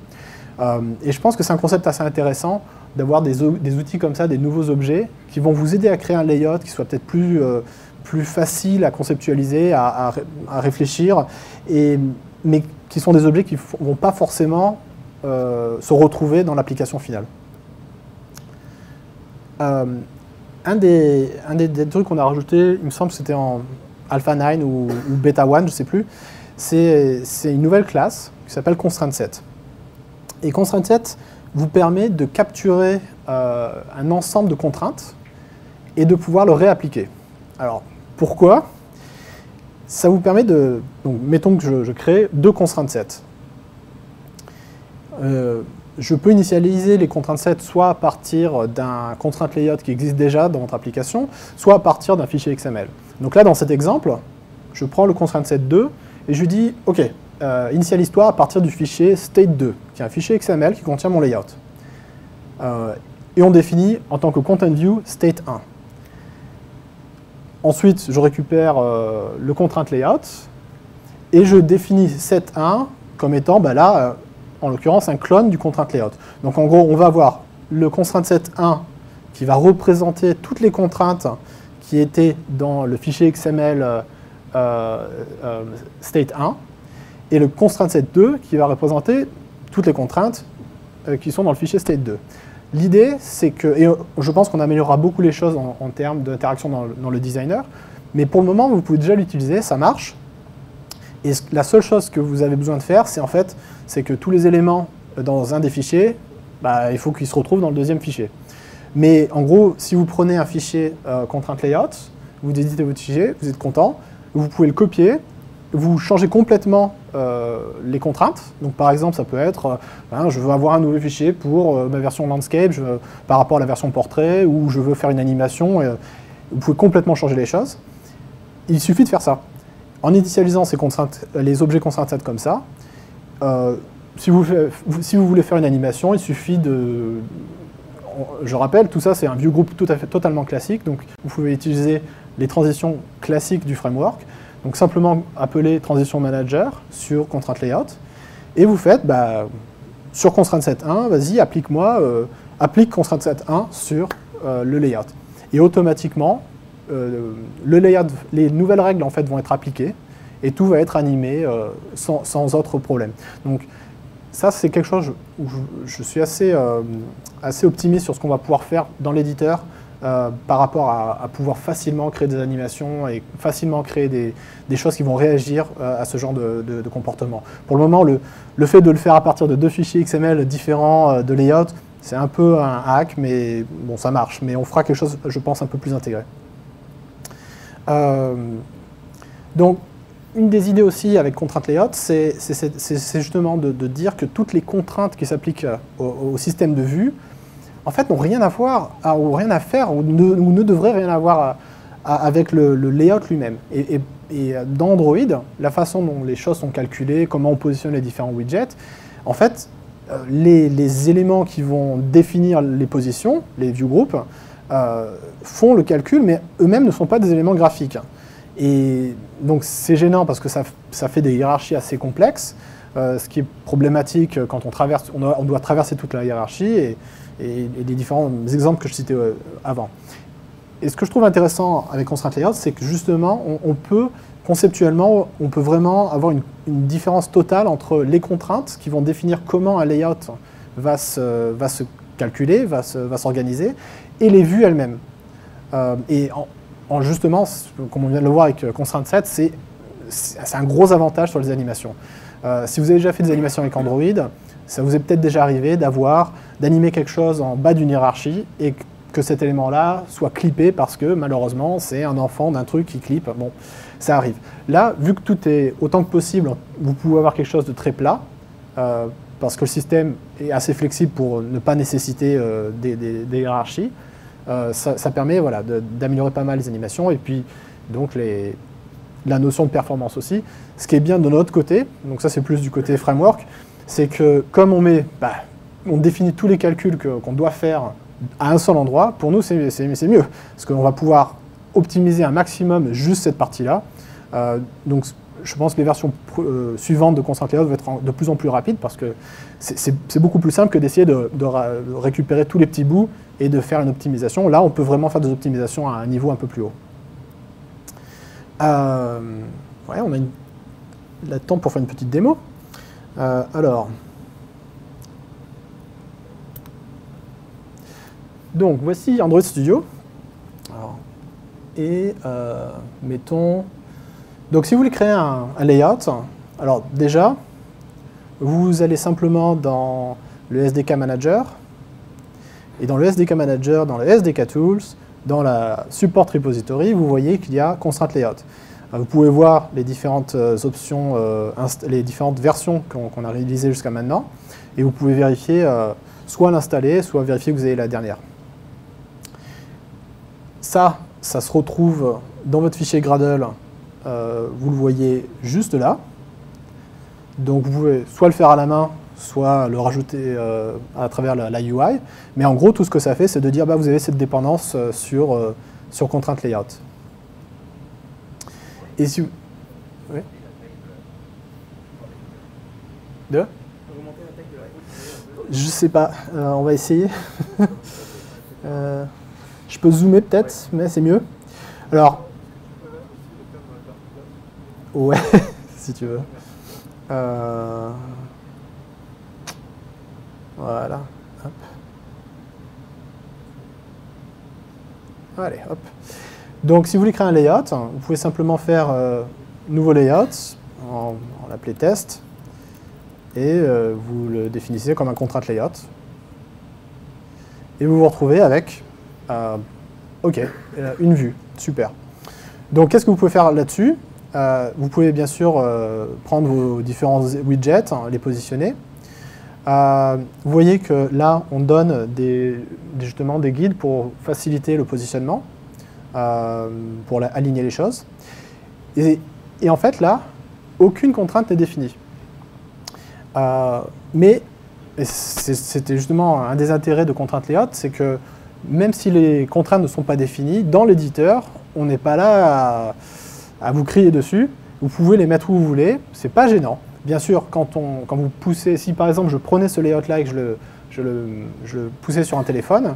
Et je pense que c'est un concept assez intéressant d'avoir des outils comme ça, des nouveaux objets, qui vont vous aider à créer un layout qui soit peut-être plus facile à conceptualiser, à réfléchir, mais qui sont des objets qui ne vont pas forcément se retrouver dans l'application finale. Un des trucs qu'on a rajouté, il me semble que c'était en Alpha 9 ou Beta 1, je ne sais plus, c'est une nouvelle classe qui s'appelle ConstraintSet. Et ConstraintSet vous permet de capturer un ensemble de contraintes et de pouvoir le réappliquer. Alors, pourquoi? Ça vous permet de... Donc, mettons que je crée 2 ConstraintSet. Je peux initialiser les contraintes set soit à partir d'un contrainte layout qui existe déjà dans votre application, soit à partir d'un fichier XML. Donc là, dans cet exemple, je prends le constraint set 2 et je lui dis, OK, initialise-toi à partir du fichier state2, qui est un fichier XML qui contient mon layout. Et on définit en tant que content view state 1. Ensuite, je récupère le constraint layout et je définis set1 comme étant, là, en l'occurrence, un clone du constraint layout. Donc en gros, on va avoir le constraint set1 qui va représenter toutes les contraintes qui étaient dans le fichier XML state1 et le constraint set2 qui va représenter toutes les contraintes qui sont dans le fichier state2. L'idée, c'est que, et je pense qu'on améliorera beaucoup les choses en termes d'interaction dans le designer, mais pour le moment, vous pouvez déjà l'utiliser, ça marche. Et la seule chose que vous avez besoin de faire, c'est que tous les éléments dans un des fichiers, il faut qu'ils se retrouvent dans le deuxième fichier. Mais en gros, si vous prenez un fichier contrainte layout, vous éditez votre fichier, vous êtes content, vous pouvez le copier, vous changez complètement les contraintes. Donc par exemple, ça peut être, je veux avoir un nouveau fichier pour ma version landscape par rapport à la version portrait, ou je veux faire une animation. Vous pouvez complètement changer les choses. Il suffit de faire ça. En initialisant ces contraintes, les objets constraint set comme ça, si vous voulez faire une animation, il suffit de... Je rappelle, tout ça c'est un view group totalement classique, donc vous pouvez utiliser les transitions classiques du framework. Donc simplement appeler transition manager sur constraint layout, et vous faites, sur constraint set 1, vas-y, applique constraint set 1 sur le layout. Et automatiquement, le layout, les nouvelles règles en fait vont être appliquées, et tout va être animé sans autre problème. Donc ça, c'est quelque chose où je suis assez optimiste sur ce qu'on va pouvoir faire dans l'éditeur, par rapport à pouvoir facilement créer des animations et facilement créer des choses qui vont réagir à ce genre de comportement. Pour le moment, le fait de le faire à partir de deux fichiers XML différents de layout, c'est un peu un hack, mais bon, ça marche. Mais on fera quelque chose, je pense, un peu plus intégré. Donc, une des idées aussi avec contrainte layout, c'est justement de dire que toutes les contraintes qui s'appliquent au système de vue, en fait, n'ont rien à voir, ou rien à faire, ou ne devraient rien avoir avec le layout lui-même. Et dans Android, la façon dont les choses sont calculées, comment on positionne les différents widgets, en fait, les éléments qui vont définir les positions, les view groups, font le calcul, mais eux-mêmes ne sont pas des éléments graphiques. Et donc c'est gênant parce que ça fait des hiérarchies assez complexes, ce qui est problématique quand on doit traverser toute la hiérarchie, et les différents exemples que je citais avant. Et ce que je trouve intéressant avec Constraint Layout, c'est que justement, on peut conceptuellement, on peut vraiment avoir une différence totale entre les contraintes qui vont définir comment un layout va se calculer, va s'organiser, et les vues elles-mêmes. Et justement, comme on vient de le voir avec Constraint Set, c'est un gros avantage sur les animations. Si vous avez déjà fait des animations avec Android, ça vous est peut-être déjà arrivé d'animer quelque chose en bas d'une hiérarchie et que cet élément-là soit clippé parce que malheureusement c'est un enfant d'un truc qui clippe. Bon, ça arrive. Là, vu que tout est autant que possible, vous pouvez avoir quelque chose de très plat parce que le système est assez flexible pour ne pas nécessiter des hiérarchies. Ça permet d'améliorer pas mal les animations et puis donc la notion de performance aussi. Ce qui est bien de notre côté, donc ça c'est plus du côté framework, c'est que comme on définit tous les calculs qu'on doit faire à un seul endroit, pour nous c'est mieux, parce qu'on va pouvoir optimiser un maximum juste cette partie-là. Donc je pense que les versions suivantes de Constraint Layout vont être de plus en plus rapides, parce que c'est beaucoup plus simple que d'essayer de récupérer tous les petits bouts et de faire une optimisation. Là, on peut vraiment faire des optimisations à un niveau un peu plus haut. On a le temps pour faire une petite démo. Donc voici Android Studio. Mettons... Donc si vous voulez créer un layout, alors déjà, vous allez simplement dans le SDK Manager, et dans le SDK Manager, dans le SDK Tools, dans la Support Repository, vous voyez qu'il y a Constraint Layout. Vous pouvez voir les différentes options, les différentes versions qu'on a réalisées jusqu'à maintenant, et vous pouvez vérifier, soit l'installer, soit vérifier que vous avez la dernière. Ça se retrouve dans votre fichier Gradle vous le voyez juste là. Donc vous pouvez soit le faire à la main, soit le rajouter à travers la UI. Mais en gros, tout ce que ça fait, c'est de dire bah, vous avez cette dépendance sur contrainte layout. Et si vous... Oui. De Je sais pas, on va essayer. Je peux zoomer peut-être, mais c'est mieux. Alors, ouais, si tu veux. Voilà. Hop. Allez, hop. Donc, si vous voulez créer un layout, vous pouvez simplement faire nouveau layout, on l'appelait test, et vous le définissez comme un contrainte layout. Et vous vous retrouvez avec, OK, une vue. Super. Donc, qu'est-ce que vous pouvez faire là-dessus? Vous pouvez bien sûr prendre vos différents widgets, les positionner. Vous voyez que là, on donne justement des guides pour faciliter le positionnement, pour aligner les choses. Et en fait, là, aucune contrainte n'est définie. Mais c'était justement un des intérêts de contrainte layout, c'est que même si les contraintes ne sont pas définies, dans l'éditeur, on n'est pas là à vous crier dessus. Vous pouvez les mettre où vous voulez, c'est pas gênant. Bien sûr, quand vous poussez, si par exemple je prenais ce layout-là et que je le poussais sur un téléphone,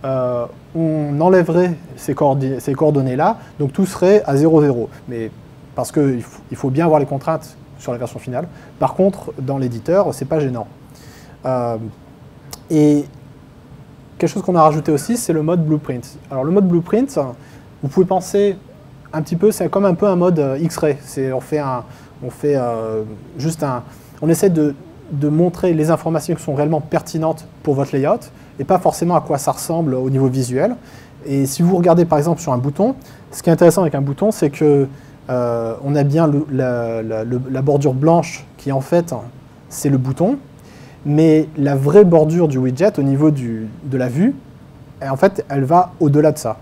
on enlèverait ces coordonnées-là, donc tout serait à 0,0. Mais parce qu'il faut bien avoir les contraintes sur la version finale. Par contre, dans l'éditeur, c'est pas gênant. Et quelque chose qu'on a rajouté aussi, c'est le mode blueprint. Alors le mode blueprint, vous pouvez penser un petit peu, c'est comme un peu un mode X-ray. On essaie de montrer les informations qui sont réellement pertinentes pour votre layout et pas forcément à quoi ça ressemble au niveau visuel. Et si vous regardez par exemple sur un bouton, ce qui est intéressant avec un bouton, c'est que on a bien la bordure blanche qui en fait c'est le bouton, mais la vraie bordure du widget au niveau de la vue, en fait elle va au-delà de ça.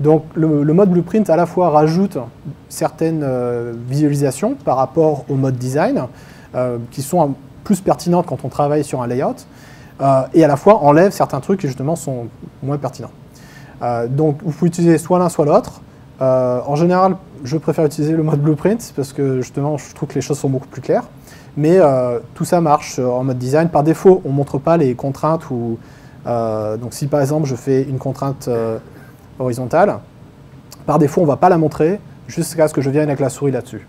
Donc le mode blueprint à la fois rajoute certaines visualisations par rapport au mode design qui sont plus pertinentes quand on travaille sur un layout et à la fois enlève certains trucs qui justement sont moins pertinents. Donc vous pouvez utiliser soit l'un soit l'autre. En général, je préfère utiliser le mode blueprint parce que justement je trouve que les choses sont beaucoup plus claires. Mais tout ça marche en mode design. Par défaut, on ne montre pas les contraintes. Donc si par exemple je fais une contrainte horizontale, par défaut on ne va pas la montrer jusqu'à ce que je vienne avec la souris là-dessus.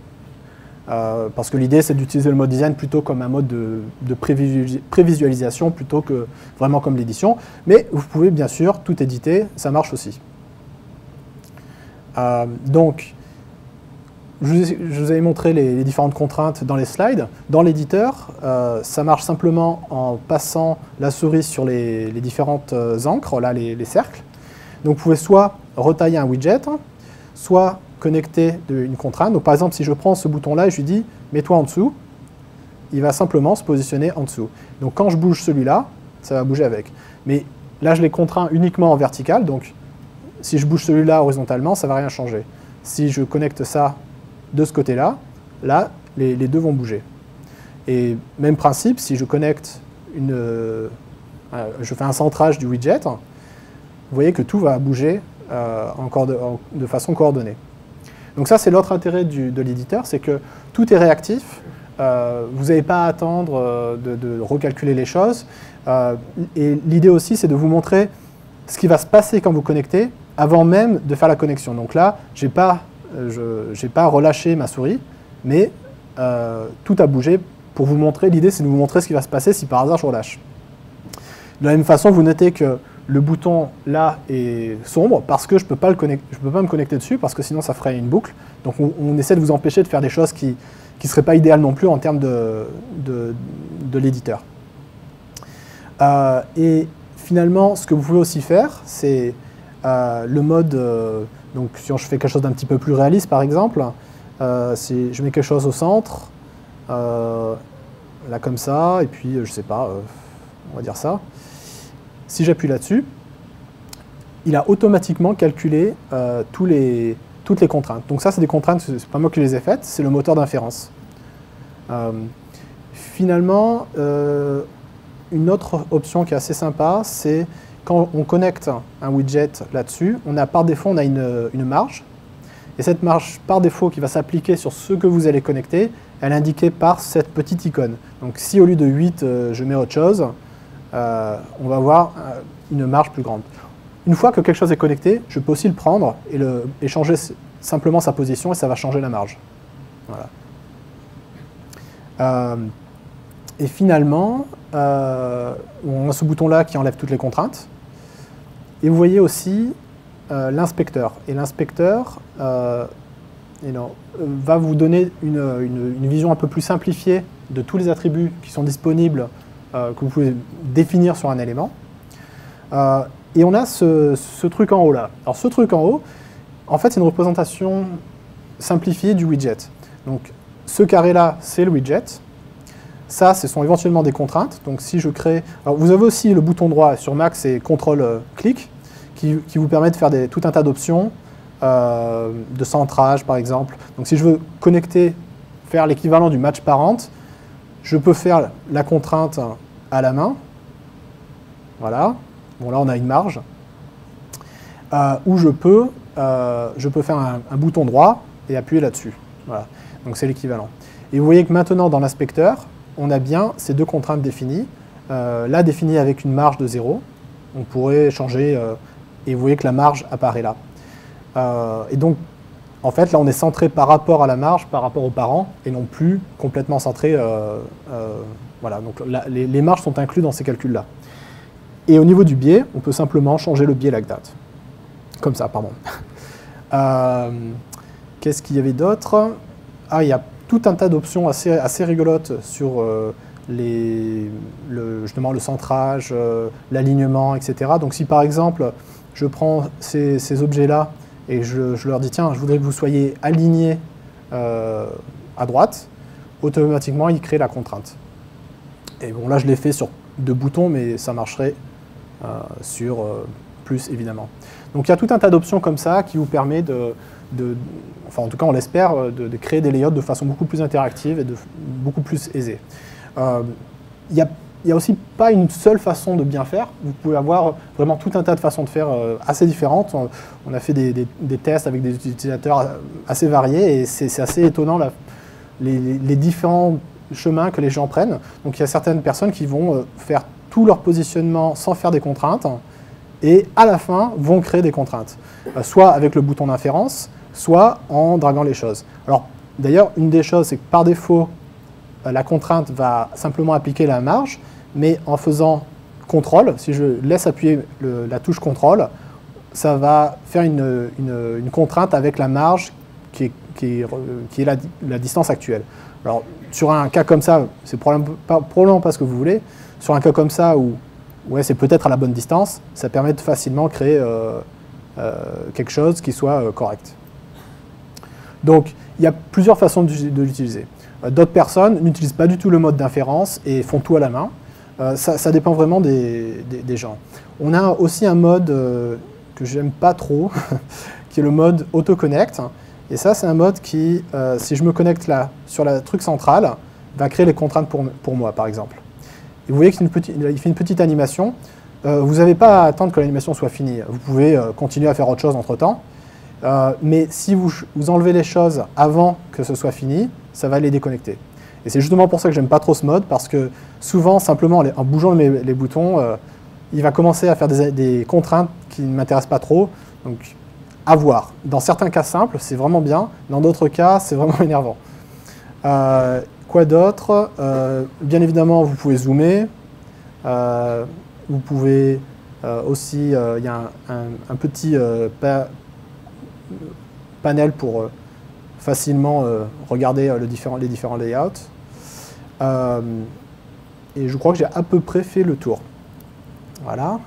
Parce que l'idée c'est d'utiliser le mode design plutôt comme un mode de prévisualisation plutôt que vraiment comme l'édition. Mais vous pouvez bien sûr tout éditer, ça marche aussi. Donc, je vous avais montré les différentes contraintes dans les slides. Dans l'éditeur, ça marche simplement en passant la souris sur les différentes encres, là les cercles. Donc vous pouvez soit retailler un widget, soit connecter une contrainte. Donc par exemple, si je prends ce bouton-là et je lui dis « mets-toi en dessous », il va simplement se positionner en dessous. Donc quand je bouge celui-là, ça va bouger avec. Mais là, je l'ai contraint uniquement en vertical, donc si je bouge celui-là horizontalement, ça ne va rien changer. Si je connecte ça de ce côté-là, là, les deux vont bouger. Et même principe, si je connecte je fais un centrage du widget, vous voyez que tout va bouger de façon coordonnée. Donc ça, c'est l'autre intérêt de l'éditeur, c'est que tout est réactif. Vous n'avez pas à attendre de recalculer les choses. Et l'idée aussi, c'est de vous montrer ce qui va se passer quand vous connectez avant même de faire la connexion. Donc là, je n'ai pas relâché ma souris, mais tout a bougé pour vous montrer. L'idée, c'est de vous montrer ce qui va se passer si par hasard je relâche. De la même façon, vous notez que le bouton là est sombre parce que je ne peux pas me connecter dessus parce que sinon ça ferait une boucle. Donc on essaie de vous empêcher de faire des choses qui ne seraient pas idéales non plus en termes de l'éditeur. Et finalement, ce que vous pouvez aussi faire, c'est le mode, donc si je fais quelque chose d'un petit peu plus réaliste par exemple, si je mets quelque chose au centre, là comme ça, et puis je sais pas, on va dire ça. Si j'appuie là-dessus, il a automatiquement calculé tous les toutes les contraintes. Donc ça, c'est des contraintes, c'est pas moi qui les ai faites, c'est le moteur d'inférence. Finalement, une autre option qui est assez sympa, c'est quand on connecte un widget là-dessus, par défaut, on a une marge. Et cette marge, par défaut, qui va s'appliquer sur ce que vous allez connecter, elle est indiquée par cette petite icône. Donc si au lieu de 8, je mets autre chose, on va avoir une marge plus grande. Une fois que quelque chose est connecté, je peux aussi le prendre et changer simplement sa position et ça va changer la marge. Voilà. Et finalement, on a ce bouton-là qui enlève toutes les contraintes. Et vous voyez aussi l'inspecteur. Et l'inspecteur va vous donner une vision un peu plus simplifiée de tous les attributs qui sont disponibles, que vous pouvez définir sur un élément. Et on a ce truc en haut là. Alors ce truc en haut, en fait, c'est une représentation simplifiée du widget. Donc ce carré-là, c'est le widget. Ça, ce sont éventuellement des contraintes. Donc si je crée... Alors vous avez aussi le bouton droit sur Mac, c'est CTRL-clic, qui vous permet de faire tout un tas d'options, de centrage par exemple. Donc si je veux connecter, faire l'équivalent du match parent, je peux faire la contrainte à la main. Voilà. Bon là on a une marge. Ou je peux faire un bouton droit et appuyer là-dessus. Voilà. Donc c'est l'équivalent. Et vous voyez que maintenant dans l'inspecteur, on a bien ces deux contraintes définies. Là définies avec une marge de 0. On pourrait changer, et vous voyez que la marge apparaît là. Et donc, en fait, là on est centré par rapport à la marge, par rapport aux parents, et non plus complètement centré. Voilà, donc là, les marges sont incluses dans ces calculs-là. Et au niveau du biais, on peut simplement changer le biais like that. Comme ça, pardon. Qu'est-ce qu'il y avait d'autre? Ah, il y a tout un tas d'options assez rigolotes sur justement le centrage, l'alignement, etc. Donc si par exemple, je prends ces objets-là et je leur dis, tiens, je voudrais que vous soyez alignés à droite, automatiquement, il crée la contrainte. Et bon, là, je l'ai fait sur 2 boutons, mais ça marcherait sur plus, évidemment. Donc il y a tout un tas d'options comme ça qui vous permet enfin en tout cas on l'espère, de créer des layouts de façon beaucoup plus interactive et beaucoup plus aisée. Il n'y a aussi pas une seule façon de bien faire. Vous pouvez avoir vraiment tout un tas de façons de faire assez différentes. On a fait des tests avec des utilisateurs assez variés et c'est assez étonnant les différents chemins que les gens prennent. Donc il y a certaines personnes qui vont faire tout leur positionnement sans faire des contraintes et à la fin vont créer des contraintes, soit avec le bouton d'inférence, soit en draguant les choses. Alors d'ailleurs, une des choses, c'est que par défaut, la contrainte va simplement appliquer la marge, mais en faisant CTRL, si je laisse appuyer la touche CTRL, ça va faire une contrainte avec la marge qui est la distance actuelle. Alors sur un cas comme ça, c'est probablement pas ce que vous voulez. Sur un cas comme ça où ouais, c'est peut-être à la bonne distance, ça permet de facilement créer quelque chose qui soit correct. Donc, il y a plusieurs façons de l'utiliser. D'autres personnes n'utilisent pas du tout le mode d'inférence et font tout à la main. Ça dépend vraiment des gens. On a aussi un mode que j'aime pas trop, qui est le mode autoconnect. Et ça, c'est un mode qui, si je me connecte là, sur le truc central, va créer les contraintes pour moi, par exemple. Et vous voyez qu'il fait une petite animation. Vous n'avez pas à attendre que l'animation soit finie. Vous pouvez continuer à faire autre chose entre-temps. Mais si vous enlevez les choses avant que ce soit fini, ça va les déconnecter. Et c'est justement pour ça que j'aime pas trop ce mode, parce que souvent, simplement, en bougeant les boutons, il va commencer à faire des contraintes qui ne m'intéressent pas trop. Donc, à voir. Dans certains cas simples, c'est vraiment bien. Dans d'autres cas, c'est vraiment énervant. Quoi d'autre? Bien évidemment, vous pouvez zoomer. Vous pouvez aussi, il y a un petit panel pour facilement regarder les différents layouts. Et je crois que j'ai à peu près fait le tour. Voilà.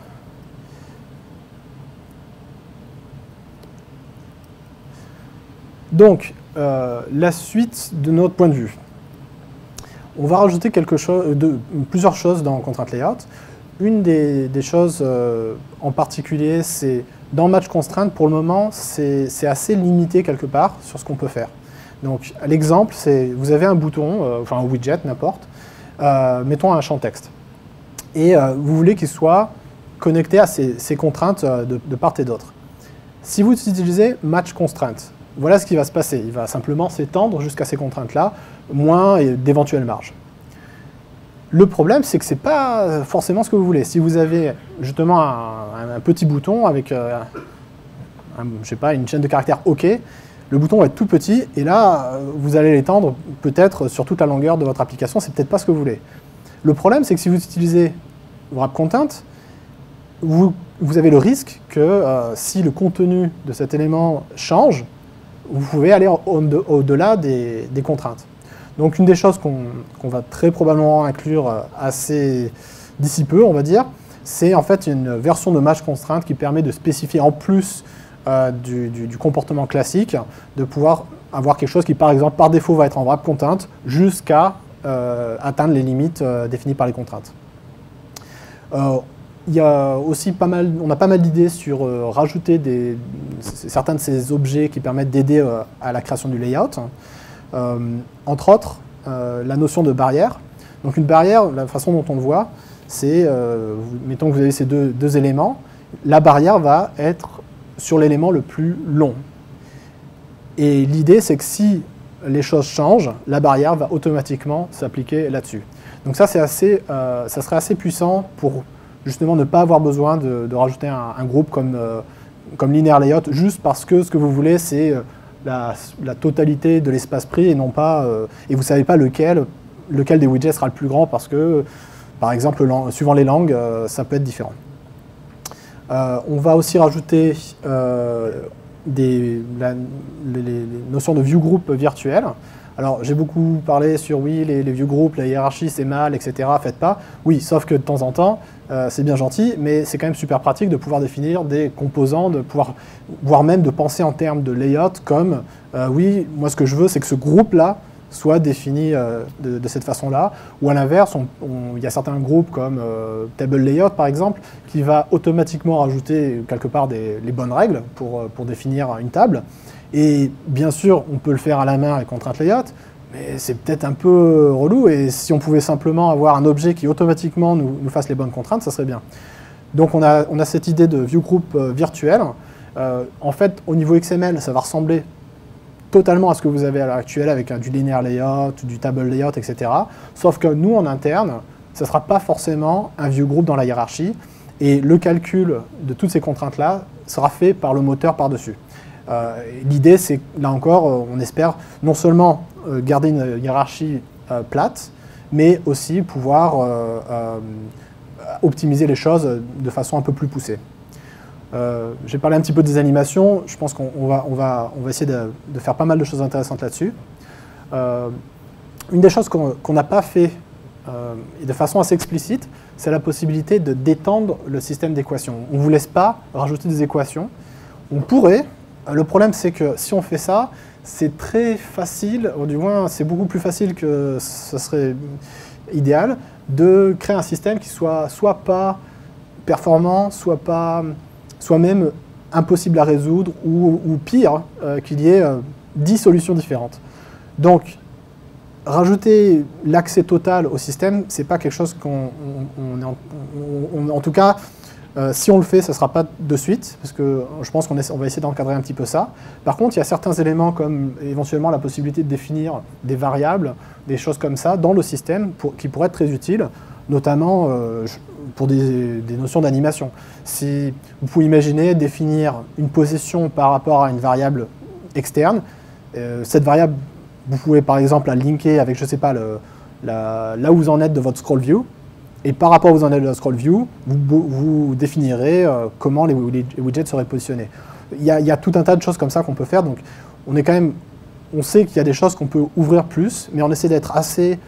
Donc, la suite de notre point de vue. On va rajouter plusieurs choses dans Contrainte Layout. une des choses en particulier, c'est dans Match Constraint, pour le moment, c'est assez limité quelque part sur ce qu'on peut faire. Donc l'exemple, c'est vous avez un bouton, enfin un widget, n'importe, mettons un champ texte. Et vous voulez qu'il soit connecté à ces contraintes de part et d'autre. Si vous utilisez Match Constraint, voilà ce qui va se passer. Il va simplement s'étendre jusqu'à ces contraintes-là, moins d'éventuelles marges. Le problème, c'est que ce n'est pas forcément ce que vous voulez. Si vous avez justement un petit bouton avec je sais pas, une chaîne de caractères OK, le bouton va être tout petit et là, vous allez l'étendre peut-être sur toute la longueur de votre application. C'est peut-être pas ce que vous voulez. Le problème, c'est que si vous utilisez Wrap Content, vous avez le risque que si le contenu de cet élément change, vous pouvez aller au-delà des contraintes. Donc une des choses qu'on va très probablement inclure assez d'ici peu, on va dire, c'est en fait une version de Match Constraint qui permet de spécifier en plus du comportement classique, de pouvoir avoir quelque chose qui par exemple par défaut va être en Wrap Content jusqu'à atteindre les limites définies par les contraintes. Il y a aussi on a pas mal d'idées sur rajouter certains de ces objets qui permettent d'aider à la création du layout. Entre autres, la notion de barrière. Donc une barrière, la façon dont on le voit, c'est, mettons que vous avez ces deux éléments, la barrière va être sur l'élément le plus long. Et l'idée, c'est que si les choses changent, la barrière va automatiquement s'appliquer là-dessus. Donc ça, ça serait assez puissant pour justement ne pas avoir besoin de rajouter un groupe comme Linear Layout, juste parce que ce que vous voulez, c'est la totalité de l'espace pris et non pas, et vous ne savez pas lequel des widgets sera le plus grand parce que, par exemple, suivant les langues, ça peut être différent. On va aussi rajouter les notions de view group virtuels. Alors, j'ai beaucoup parlé sur oui, les view groups, la hiérarchie, c'est mal, etc. Faites pas. Oui, sauf que de temps en temps, c'est bien gentil, mais c'est quand même super pratique de pouvoir définir des composants, voire même de penser en termes de layout comme oui, moi ce que je veux, c'est que ce groupe-là soit défini de cette façon-là. Ou à l'inverse, il y a certains groupes comme Table Layout, par exemple, qui va automatiquement rajouter quelque part les bonnes règles pour définir une table. Et bien sûr, on peut le faire à la main avec Contraint Layout, mais c'est peut-être un peu relou. Et si on pouvait simplement avoir un objet qui automatiquement nous fasse les bonnes contraintes, ça serait bien. Donc on a cette idée de view group virtuel. En fait, au niveau XML, ça va ressembler totalement à ce que vous avez à l'heure actuelle avec du linear layout, du table layout, etc. Sauf que nous, en interne, ça ne sera pas forcément un view group dans la hiérarchie. Et le calcul de toutes ces contraintes-là sera fait par le moteur par-dessus. L'idée, c'est là encore, on espère non seulement garder une hiérarchie plate, mais aussi pouvoir optimiser les choses de façon un peu plus poussée. J'ai parlé un petit peu des animations, je pense qu'on va essayer de faire pas mal de choses intéressantes là-dessus. Une des choses qu'on n'a pas fait et de façon assez explicite, c'est la possibilité d'étendre le système d'équations. On ne vous laisse pas rajouter des équations. On pourrait. Le problème, c'est que si on fait ça, c'est très facile, ou du moins c'est beaucoup plus facile que ce serait idéal, de créer un système qui soit pas performant, soit même impossible à résoudre, ou pire, qu'il y ait 10 solutions différentes. Donc, rajouter l'accès total au système, c'est pas quelque chose en tout cas, si on le fait, ça ne sera pas de suite, parce que je pense qu'on va essayer d'encadrer un petit peu ça. Par contre, il y a certains éléments comme éventuellement la possibilité de définir des variables, des choses comme ça, dans le système qui pourraient être très utiles, notamment pour des notions d'animation. Si vous pouvez imaginer définir une position par rapport à une variable externe, cette variable, vous pouvez par exemple la linker avec, je ne sais pas, là où vous en êtes de votre scroll view. Et par rapport à où vous en êtes de la scroll view, vous définirez comment les widgets seraient positionnés. Il y a tout un tas de choses comme ça qu'on peut faire. Donc on sait qu'il y a des choses qu'on peut ouvrir plus, mais on essaie d'être assez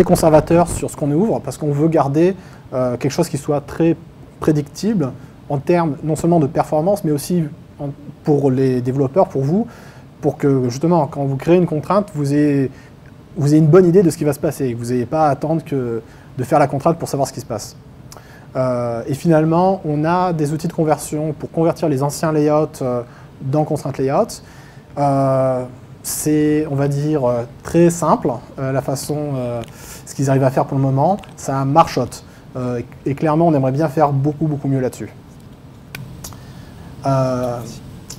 conservateur sur ce qu'on ouvre, parce qu'on veut garder quelque chose qui soit très prédictible en termes non seulement de performance, mais aussi pour les développeurs, pour vous, pour que justement, quand vous créez une contrainte, vous ayez une bonne idée de ce qui va se passer, que vous n'ayez pas à attendre de de faire la contrainte pour savoir ce qui se passe. Et finalement, on a des outils de conversion pour convertir les anciens layouts dans Constraint Layout. C'est, on va dire, très simple, la façon, ce qu'ils arrivent à faire pour le moment. Ça marchote. Et clairement, on aimerait bien faire beaucoup, beaucoup mieux là-dessus.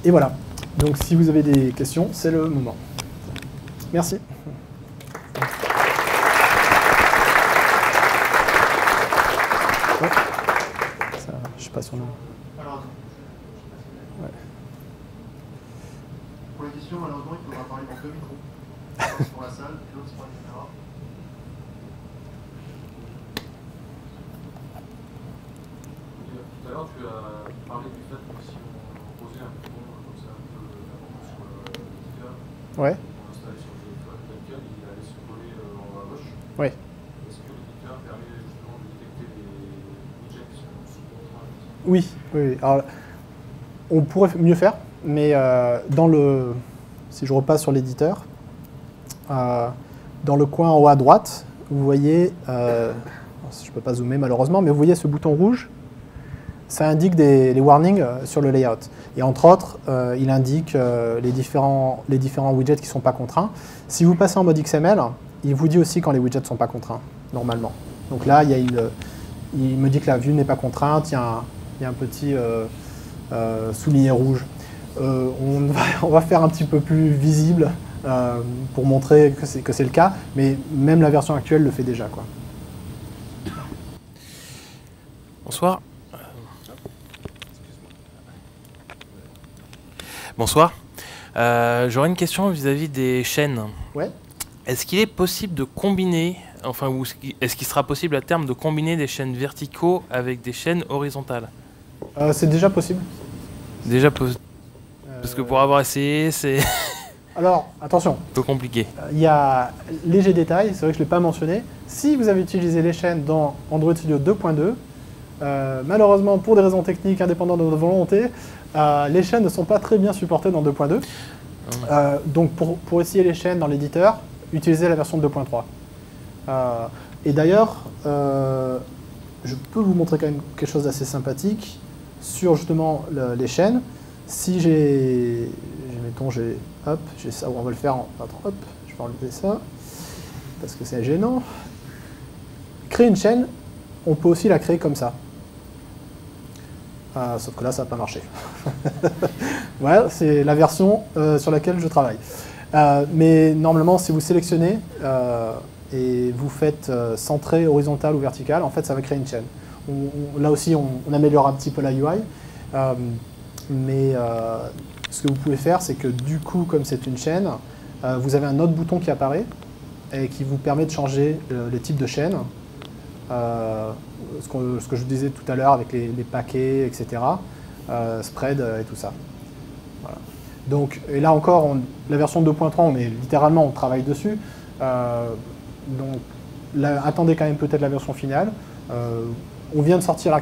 Et voilà. Donc, si vous avez des questions, c'est le moment. Merci. Ouais. Ça, je ne sais pas si on a... Alors, ouais. Pour les questions, malheureusement, il faudra parler dans 2 micros. Pour la salle, et l'autre c'est pour la caméra. Tout à l'heure, tu as parlé du fait que si on posait un bouton comme ça, un peu sur l'éditeur, ouais. on l'installait sur le téléphone tel quel, il allait se coller en haut à gauche. Oui. Est-ce que l'éditeur permet justement de détecter les widgets qui sont sous contrat? Oui, oui. Alors, on pourrait mieux faire, mais si je repasse sur l'éditeur, dans le coin en haut à droite, vous voyez, je ne peux pas zoomer malheureusement, mais vous voyez ce bouton rouge, ça indique les warnings sur le layout. Et entre autres, il indique les différents widgets qui ne sont pas contraints. Si vous passez en mode XML, il vous dit aussi quand les widgets ne sont pas contraints, normalement. Donc là, il me dit que la vue n'est pas contrainte, il y a un petit souligné rouge. On va faire un petit peu plus visible pour montrer que c'est le cas, mais même la version actuelle le fait déjà, quoi. Bonsoir. Bonsoir. J'aurais une question vis-à-vis des chaînes. Ouais. Est-ce qu'il est possible de combiner, enfin, ou est-ce qu'il sera possible à terme de combiner des chaînes verticaux avec des chaînes horizontales? C'est déjà possible. Déjà possible. Parce que pour avoir essayé, c'est Alors, attention. un peu compliqué. Il y a léger détail, c'est vrai que je ne l'ai pas mentionné. Si vous avez utilisé les chaînes dans Android Studio 2.2, malheureusement, pour des raisons techniques indépendantes de notre volonté, les chaînes ne sont pas très bien supportées dans 2.2. Donc, pour essayer les chaînes dans l'éditeur, utilisez la version 2.3. Et d'ailleurs, je peux vous montrer quand même quelque chose d'assez sympathique sur justement les chaînes. Si mettons, hop, j'ai ça, on va le faire hop, je vais enlever ça, parce que c'est gênant. Créer une chaîne, on peut aussi la créer comme ça. Sauf que là, ça n'a pas marché. Voilà, c'est la version sur laquelle je travaille. Mais normalement, si vous sélectionnez et vous faites centré, horizontal ou vertical, en fait, ça va créer une chaîne. Là aussi, on améliore un petit peu la UI. Mais ce que vous pouvez faire, c'est que du coup, comme c'est une chaîne, vous avez un autre bouton qui apparaît et qui vous permet de changer le type de chaîne. Ce que je vous disais tout à l'heure avec les paquets, etc. Spread et tout ça. Voilà. Donc, et là encore, la version 2.3, on travaille dessus. Donc, là, attendez quand même peut-être la version finale. On vient de sortir la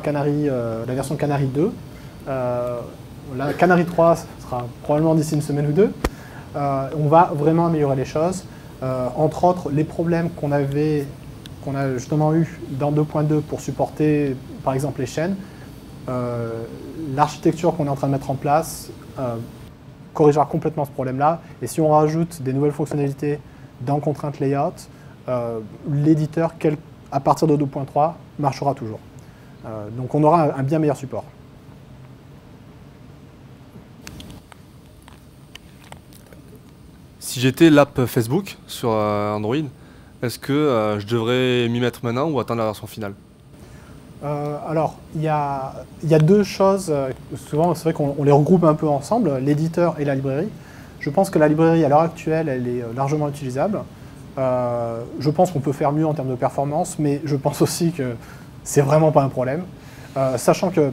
version Canary 2. La Canary 3 sera probablement d'ici une semaine ou deux. On va vraiment améliorer les choses. Entre autres, les problèmes qu'on a justement eu dans 2.2 pour supporter, par exemple, les chaînes, l'architecture qu'on est en train de mettre en place corrigera complètement ce problème-là. Et si on rajoute des nouvelles fonctionnalités dans Contrainte Layout, l'éditeur, à partir de 2.3, marchera toujours. Donc on aura un bien meilleur support. Si j'étais l'app Facebook sur Android, est-ce que je devrais m'y mettre maintenant ou attendre la version finale? Alors, il y a deux choses. Souvent, c'est vrai qu'on les regroupe un peu ensemble, l'éditeur et la librairie. Je pense que la librairie, à l'heure actuelle, elle est largement utilisable. Je pense qu'on peut faire mieux en termes de performance, mais je pense aussi que c'est vraiment pas un problème. Sachant que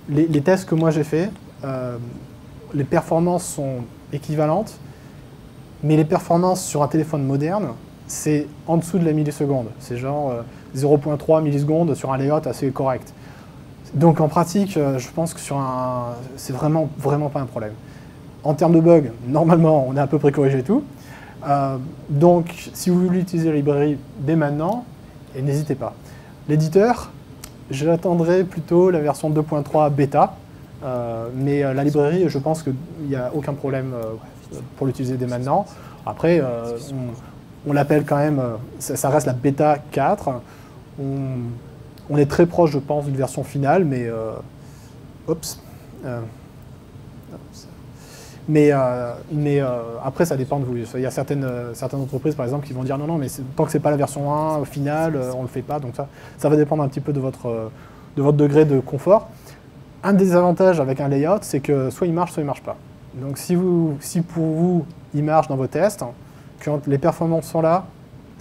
les tests que moi j'ai faits, les performances sont équivalentes, mais les performances sur un téléphone moderne, c'est en dessous de la milliseconde. C'est genre 0.3 millisecondes sur un layout assez correct. Donc en pratique, je pense que c'est vraiment pas un problème. En termes de bugs, normalement, on a à peu près corrigé tout. Donc si vous voulez utiliser la librairie dès maintenant, n'hésitez pas. L'éditeur, j'attendrai plutôt la version 2.3 bêta, mais la librairie, je pense qu'il n'y a aucun problème pour l'utiliser dès maintenant. Après, on l'appelle quand même, ça reste la bêta 4. On est très proche, je pense, d'une version finale, mais... Mais après, ça dépend de vous. Il y a certaines entreprises, par exemple, qui vont dire non, mais tant que ce n'est pas la version 1 finale, on ne le fait pas. Donc ça va dépendre un petit peu de votre degré de confort. Un des avantages avec un layout, c'est que soit il marche, soit il ne marche pas. Donc si pour vous, il marche dans vos tests, quand les performances sont là,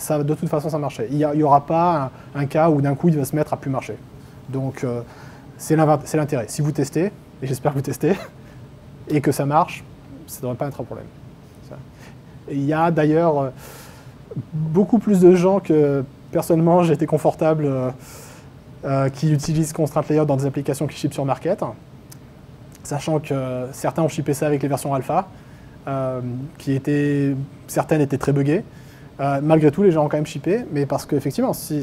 de toute façon, ça marchait. Il n'y aura pas un cas où d'un coup, il va se mettre à plus marcher. Donc c'est l'intérêt. Si vous testez, et j'espère que vous testez, et que ça marche, ça ne devrait pas être un problème. Il y a d'ailleurs beaucoup plus de gens que, personnellement, j'ai été confortable qui utilisent Constraint Layout dans des applications qui shippent sur Market, sachant que certains ont shippé ça avec les versions alpha, certaines étaient très buggées. Malgré tout, les gens ont quand même shippé, mais parce qu'effectivement, si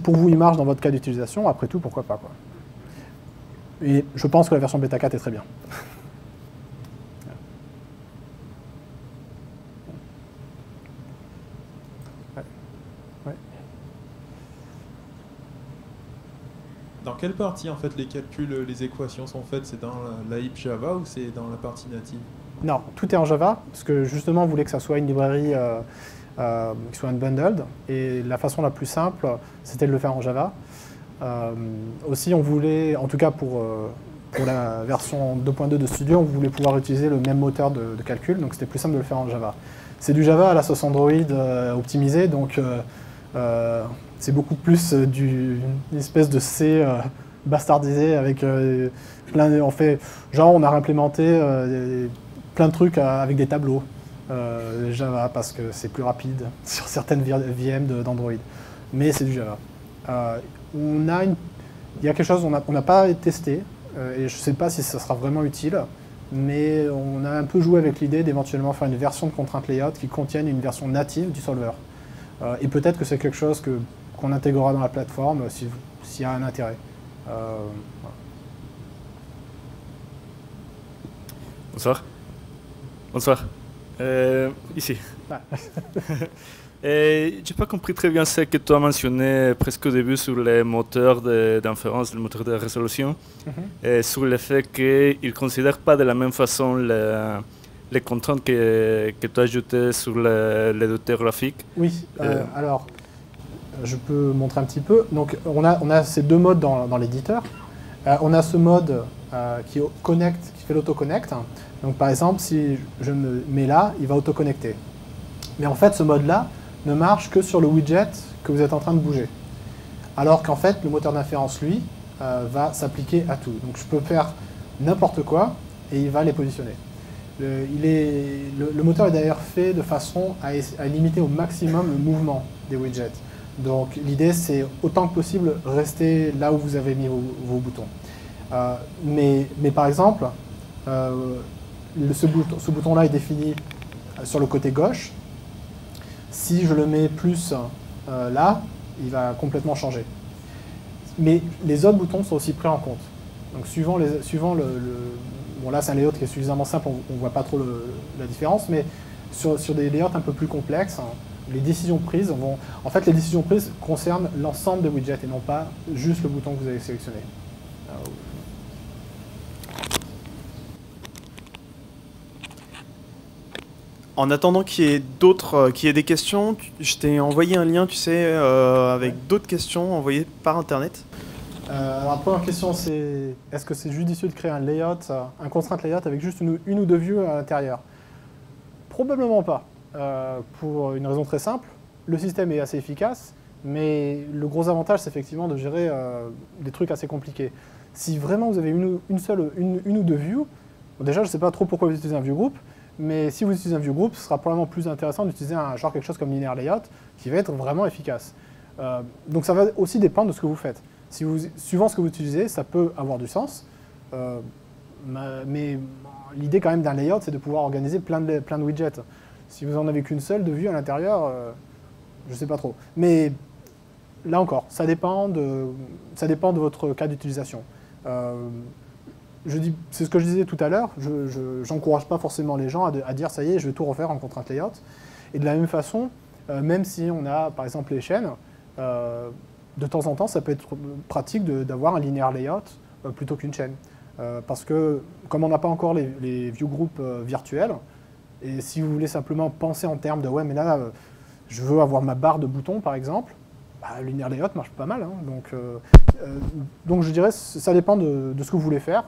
pour vous il marche dans votre cas d'utilisation, après tout, pourquoi pas, quoi. Et je pense que la version bêta 4 est très bien. Dans quelle partie, en fait, les calculs, les équations sont faites? C'est dans la HIP Java ou c'est dans la partie native? Non, tout est en Java, parce que justement, on voulait que ça soit une librairie qui soit unbundled, et la façon la plus simple, c'était de le faire en Java. Aussi, on voulait, en tout cas pour la version 2.2 de Studio, on voulait pouvoir utiliser le même moteur de calcul, donc c'était plus simple de le faire en Java. C'est du Java à la sauce Android optimisé, donc c'est beaucoup plus d'une espèce de C bastardisé avec on a réimplémenté plein de trucs avec des tableaux Java parce que c'est plus rapide sur certaines VM d'Android, mais c'est du Java. Il y a quelque chose qu'on n'a pas testé, et je ne sais pas si ça sera vraiment utile, mais on a un peu joué avec l'idée d'éventuellement faire une version de contrainte layout qui contienne une version native du solver. Et peut-être que c'est quelque chose qu'on intégrera dans la plateforme s'il y a un intérêt. Voilà. Bonsoir. Bonsoir. Ici. Ah. Je n'ai pas compris très bien ce que tu as mentionné presque au début sur les moteurs d'inférence, le moteur de résolution, et sur le fait qu'ils ne considèrent pas de la même façon les contraintes que tu as ajoutées sur l'éditeur graphique. Oui, alors je peux montrer un petit peu. Donc on a ces deux modes dans l'éditeur. On a ce mode qui fait l'autoconnect. Donc par exemple, si je me mets là, il va autoconnecter. Mais en fait, ce mode-là ne marche que sur le widget que vous êtes en train de bouger. Alors qu'en fait, le moteur d'inférence, lui, va s'appliquer à tout. Donc je peux faire n'importe quoi et il va les positionner. Le moteur est d'ailleurs fait de façon à limiter au maximum le mouvement des widgets. Donc l'idée, c'est autant que possible rester là où vous avez mis vos boutons. Mais par exemple, ce bouton-là est défini sur le côté gauche. Si je le mets plus là, il va complètement changer. Mais les autres boutons sont aussi pris en compte. Donc suivant bon là c'est un layout qui est suffisamment simple, on ne voit pas trop la différence, mais sur des layouts un peu plus complexes, les décisions prises en fait les décisions prises concernent l'ensemble des widgets et non pas juste le bouton que vous avez sélectionné. En attendant qu'il y ait des questions, je t'ai envoyé un lien, tu sais, avec d'autres questions envoyées par Internet. Alors la première question, c'est est-ce que c'est judicieux de créer un layout, un constraint layout avec juste une ou deux vues à l'intérieur? Probablement pas, pour une raison très simple. Le système est assez efficace, mais le gros avantage, c'est effectivement de gérer des trucs assez compliqués. Si vraiment vous avez une ou deux vues, bon, déjà je ne sais pas trop pourquoi vous utilisez un view group, mais si vous utilisez un view group, ce sera probablement plus intéressant d'utiliser quelque chose comme linear layout qui va être vraiment efficace. Donc ça va aussi dépendre de ce que vous faites. Suivant ce que vous utilisez, ça peut avoir du sens, mais l'idée quand même d'un layout, c'est de pouvoir organiser plein de widgets. Si vous en avez qu'une seule de vue à l'intérieur, je ne sais pas trop. Mais là encore, ça dépend de votre cas d'utilisation. C'est ce que je disais tout à l'heure, je n'encourage pas forcément les gens à dire ça y est, je vais tout refaire en contrainte layout. Et de la même façon, même si on a par exemple les chaînes, de temps en temps ça peut être pratique d'avoir un linéaire layout plutôt qu'une chaîne. Parce que comme on n'a pas encore les view groups virtuels, et si vous voulez simplement penser en termes de ouais mais là je veux avoir ma barre de boutons par exemple, bah, le linear layout marche pas mal. Hein. Donc je dirais ça dépend de ce que vous voulez faire.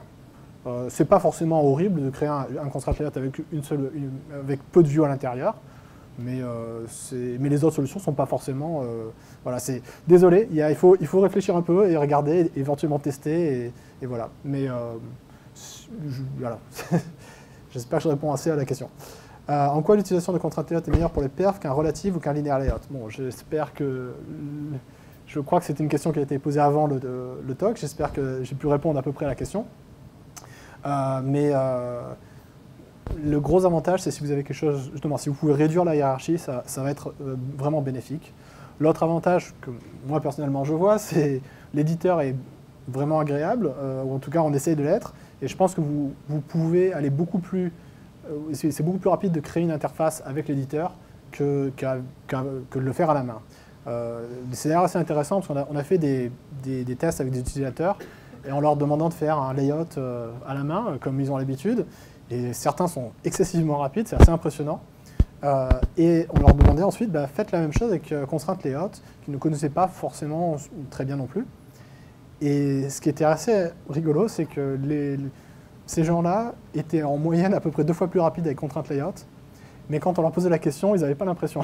C'est pas forcément horrible de créer un contract layout avec peu de views à l'intérieur, mais les autres solutions sont pas forcément. Voilà, désolé, il faut réfléchir un peu et regarder, éventuellement tester et voilà. Mais voilà. J'espère que je réponds assez à la question. En quoi l'utilisation de contrainte layout est meilleure pour les perfs qu'un relative ou qu'un linéaire layout? Bon, j'espère que. Je crois que c'était une question qui a été posée avant le talk. J'espère que j'ai pu répondre à peu près à la question. Le gros avantage, c'est si vous avez quelque chose, justement, si vous pouvez réduire la hiérarchie, ça va être vraiment bénéfique. L'autre avantage que moi personnellement je vois, c'est l'éditeur est vraiment agréable, ou en tout cas on essaye de l'être, et je pense que vous pouvez aller beaucoup plus, c'est beaucoup plus rapide de créer une interface avec l'éditeur que de le faire à la main. C'est d'ailleurs assez intéressant parce qu'on a fait des tests avec des utilisateurs, et en leur demandant de faire un layout à la main, comme ils ont l'habitude. Et certains sont excessivement rapides, c'est assez impressionnant. Et on leur demandait ensuite, faites la même chose avec Constraint Layout, qu'ils ne connaissaient pas forcément très bien non plus. Et ce qui était assez rigolo, c'est que ces gens-là étaient en moyenne à peu près 2 fois plus rapides avec Constraint Layout. Mais quand on leur posait la question, ils n'avaient pas l'impression.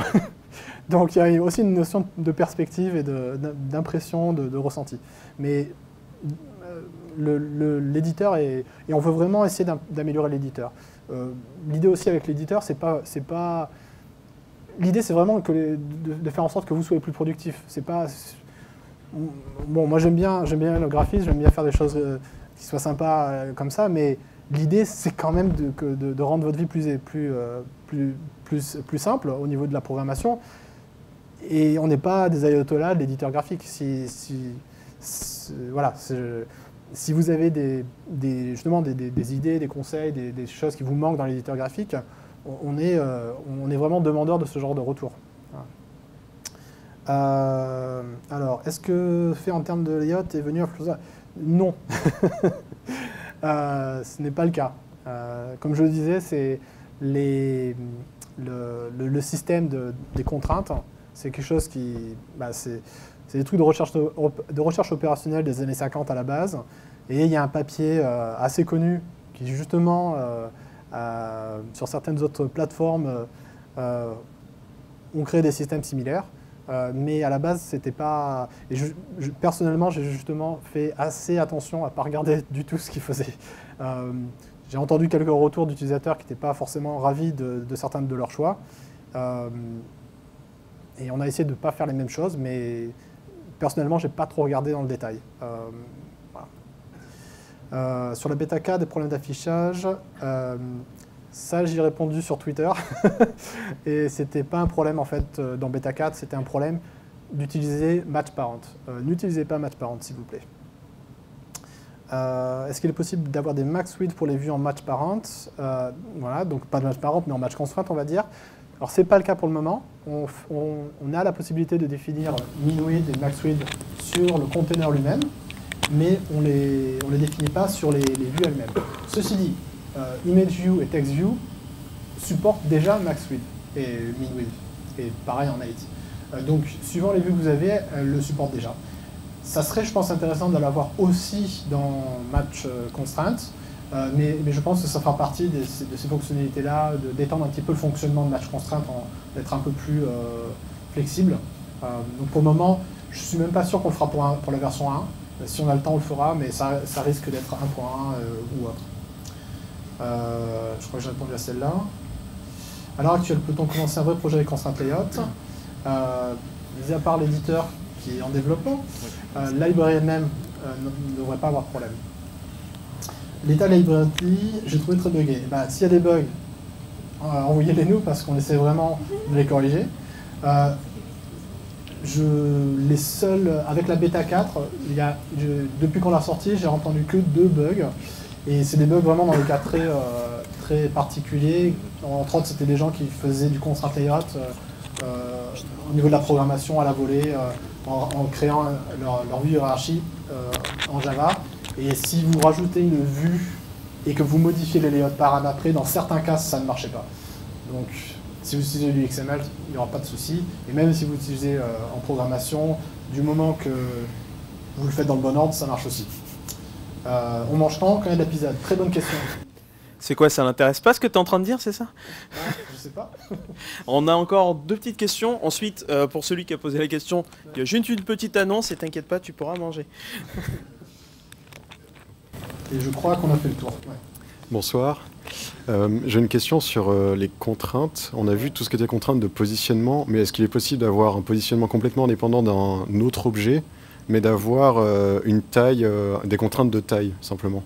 Donc il y a aussi une notion de perspective et d'impression, de ressenti. Mais l'éditeur et on veut vraiment essayer d'améliorer l'éditeur. L'idée aussi avec l'éditeur, l'idée c'est vraiment de faire en sorte que vous soyez plus productif. C'est pas bon, moi j'aime bien le graphisme, j'aime bien faire des choses qui soient sympas comme ça, mais l'idée c'est quand même de rendre votre vie plus simple au niveau de la programmation. Et on n'est pas des ayatollahs de l'éditeur graphique. Voilà. Si vous avez justement des idées, des conseils, des choses qui vous manquent dans l'éditeur graphique, on est vraiment demandeur de ce genre de retour. Alors, est-ce que fait en termes de layout est venu à Flusa? Non. Ce n'est pas le cas. Comme je le disais, c'est le système des contraintes, c'est quelque chose qui... C'est des trucs de recherche opérationnelle des années 50 à la base. Et il y a un papier assez connu qui justement, sur certaines autres plateformes, ont créé des systèmes similaires. Mais à la base, c'était pas... Et personnellement, j'ai justement fait assez attention à ne pas regarder du tout ce qu'ils faisaient. J'ai entendu quelques retours d'utilisateurs qui n'étaient pas forcément ravis de certains de leurs choix. Et on a essayé de ne pas faire les mêmes choses, mais... Personnellement, je n'ai pas trop regardé dans le détail. Voilà. Sur la bêta K, des problèmes d'affichage, ça j'y ai répondu sur Twitter. Et c'était pas un problème en fait dans bêta 4, c'était un problème d'utiliser match parent. N'utilisez pas match parent s'il vous plaît. Est-ce qu'il est possible d'avoir des max width pour les vues en match parent? Voilà, donc pas de match parent mais en match constraint on va dire. Alors, ce n'est pas le cas pour le moment. On a la possibilité de définir min-width et max-width sur le container lui-même, mais on ne les définit pas sur les vues elles-mêmes. Ceci dit, ImageView et TextView supportent déjà max-width et min-width, et pareil en 8. Donc, suivant les vues que vous avez, elles le supportent déjà. Ça serait, je pense, intéressant de l'avoir aussi dans Match Constraint. Mais je pense que ça fera partie de ces fonctionnalités-là, d'étendre un petit peu le fonctionnement de Match Constraint, d'être un peu plus flexible. Donc pour le moment, je ne suis même pas sûr qu'on le fera pour la version 1. Si on a le temps, on le fera, mais ça risque d'être 1.1 ou autre. Je crois que j'ai répondu à celle-là. À l'heure actuelle, peut-on commencer un vrai projet avec Constraint Layout? Mis à part l'éditeur qui est en développement, la librairie elle-même ne devrait pas avoir de problème. L'état librairie, j'ai trouvé très buggé. S'il y a des bugs, envoyez-les nous parce qu'on essaie vraiment de les corriger. les seuls, avec la bêta 4, depuis qu'on l'a sorti, j'ai entendu que 2 bugs. Et c'est des bugs vraiment dans des cas très particuliers. Entre autres, c'était des gens qui faisaient du constraint layout au niveau de la programmation à la volée, en créant leur vue hiérarchie en Java. Et si vous rajoutez une vue et que vous modifiez les layouts param après, dans certains cas, ça ne marchait pas. Donc, si vous utilisez du XML, il n'y aura pas de souci. Et même si vous utilisez en programmation, du moment que vous le faites dans le bon ordre, ça marche aussi. On mange quand il y a de la pizza? Très bonne question. C'est quoi, ça n'intéresse pas ce que tu es en train de dire, c'est ça? Je sais pas. On a encore 2 petites questions. Ensuite, pour celui qui a posé la question, il y a juste une petite annonce et t'inquiète pas, tu pourras manger. Et je crois qu'on a fait le tour. Ouais. Bonsoir. J'ai une question sur les contraintes. On a vu tout ce qui était contraintes de positionnement, mais est-ce qu'il est possible d'avoir un positionnement complètement indépendant d'un autre objet, mais d'avoir une taille, des contraintes de taille, simplement?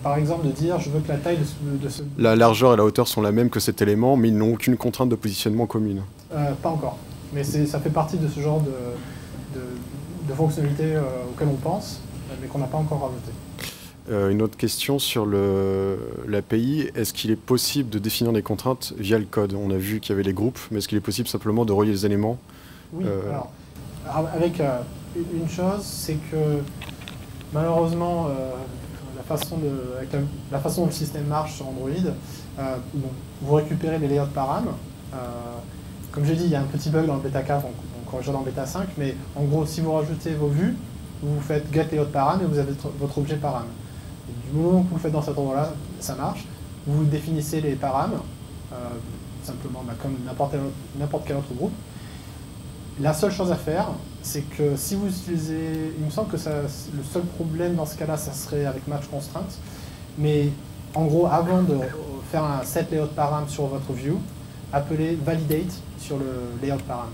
Par exemple, de dire, je veux que la taille de ce... La largeur et la hauteur sont la même que cet élément, mais ils n'ont aucune contrainte de positionnement commune. Pas encore. Mais ça fait partie de ce genre de fonctionnalités auxquelles on pense, mais qu'on n'a pas encore rajouté. Une autre question sur l'API. Est-ce qu'il est possible de définir des contraintes via le code? On a vu qu'il y avait les groupes, mais est-ce qu'il est possible simplement de relier les éléments? Oui, alors, avec une chose, c'est que malheureusement, la façon dont le système marche sur Android, vous récupérez les layouts param. Comme j'ai dit, il y a un petit bug dans le bêta 4, on corrigera dans le bêta 5, mais en gros, si vous rajoutez vos vues, vous faites get layout param et vous avez votre objet param. Et du moment que vous le faites dans cet endroit-là, ça marche. Vous définissez les params, simplement comme n'importe quel autre groupe. La seule chose à faire, c'est que si vous utilisez... Il me semble que le seul problème dans ce cas-là, ça serait avec match constraint. Mais en gros, avant de faire un set layout param sur votre view, appelez validate sur le layout param.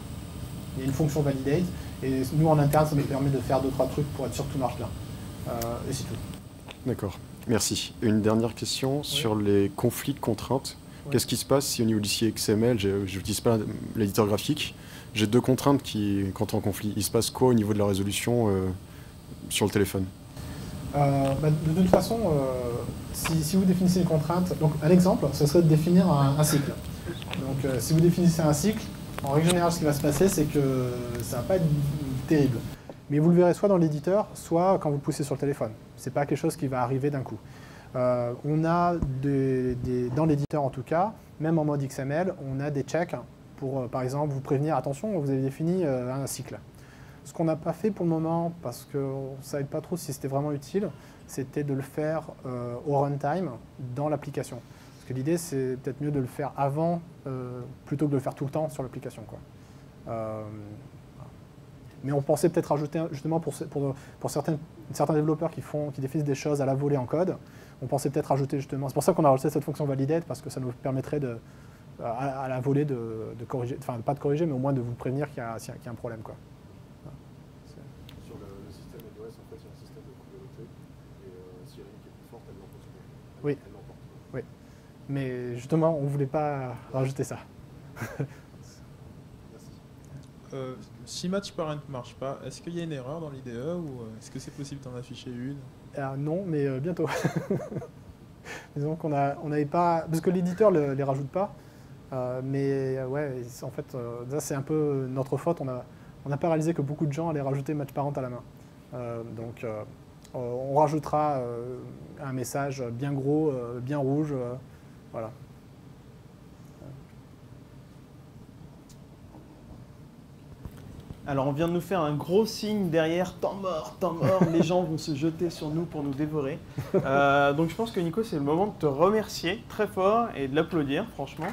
Il y a une fonction validate. Et nous, en interne, ça nous permet de faire 2-3 trucs pour être sûr que tout marche bien. Et c'est tout. D'accord. Merci. Une dernière question sur les conflits de contraintes. Oui. Qu'est-ce qui se passe si au niveau du XML, je n'utilise pas l'éditeur graphique, j'ai 2 contraintes qui entrent en conflit? Il se passe quoi au niveau de la résolution sur le téléphone? De toute façon, si vous définissez une contrainte, donc un exemple, ce serait de définir un cycle. Donc si vous définissez un cycle, en règle générale, ce qui va se passer, c'est que ça ne va pas être terrible. Mais vous le verrez soit dans l'éditeur, soit quand vous poussez sur le téléphone. Ce n'est pas quelque chose qui va arriver d'un coup. On a dans l'éditeur en tout cas, même en mode XML, on a des checks pour, par exemple, vous prévenir, attention, vous avez défini un cycle. Ce qu'on n'a pas fait pour le moment, parce qu'on ne savait pas trop si c'était vraiment utile, c'était de le faire au runtime dans l'application. Parce que l'idée, c'est peut-être mieux de le faire avant, plutôt que de le faire tout le temps sur l'application, quoi. Mais on pensait peut-être rajouter, justement pour certains développeurs qui définissent des choses à la volée en code, on pensait peut-être rajouter justement, c'est pour ça qu'on a rajouté cette fonction validate, parce que ça nous permettrait à la volée de corriger, enfin pas de corriger, mais au moins de vous prévenir qu'il y a un problème, quoi. Sur le système iOS, en fait, il y a un système de communauté, et si il y a une qui est plus forte, elle l'emporte. Oui. Oui. Mais justement, on ne voulait pas rajouter ça. Si match parent ne marche pas, est-ce qu'il y a une erreur dans l'IDE ou est-ce que c'est possible d'en afficher une? Non, mais bientôt. Disons qu'on n'avait pas... Parce que l'éditeur ne les rajoute pas. Mais ouais, en fait, ça c'est un peu notre faute. On n'a pas réalisé que beaucoup de gens allaient rajouter match parent à la main. Donc on rajoutera un message bien gros, bien rouge. Voilà. Alors on vient de nous faire un gros signe derrière, temps mort, les gens vont se jeter sur nous pour nous dévorer. Donc je pense que Nico, c'est le moment de te remercier très fort et de l'applaudir, franchement.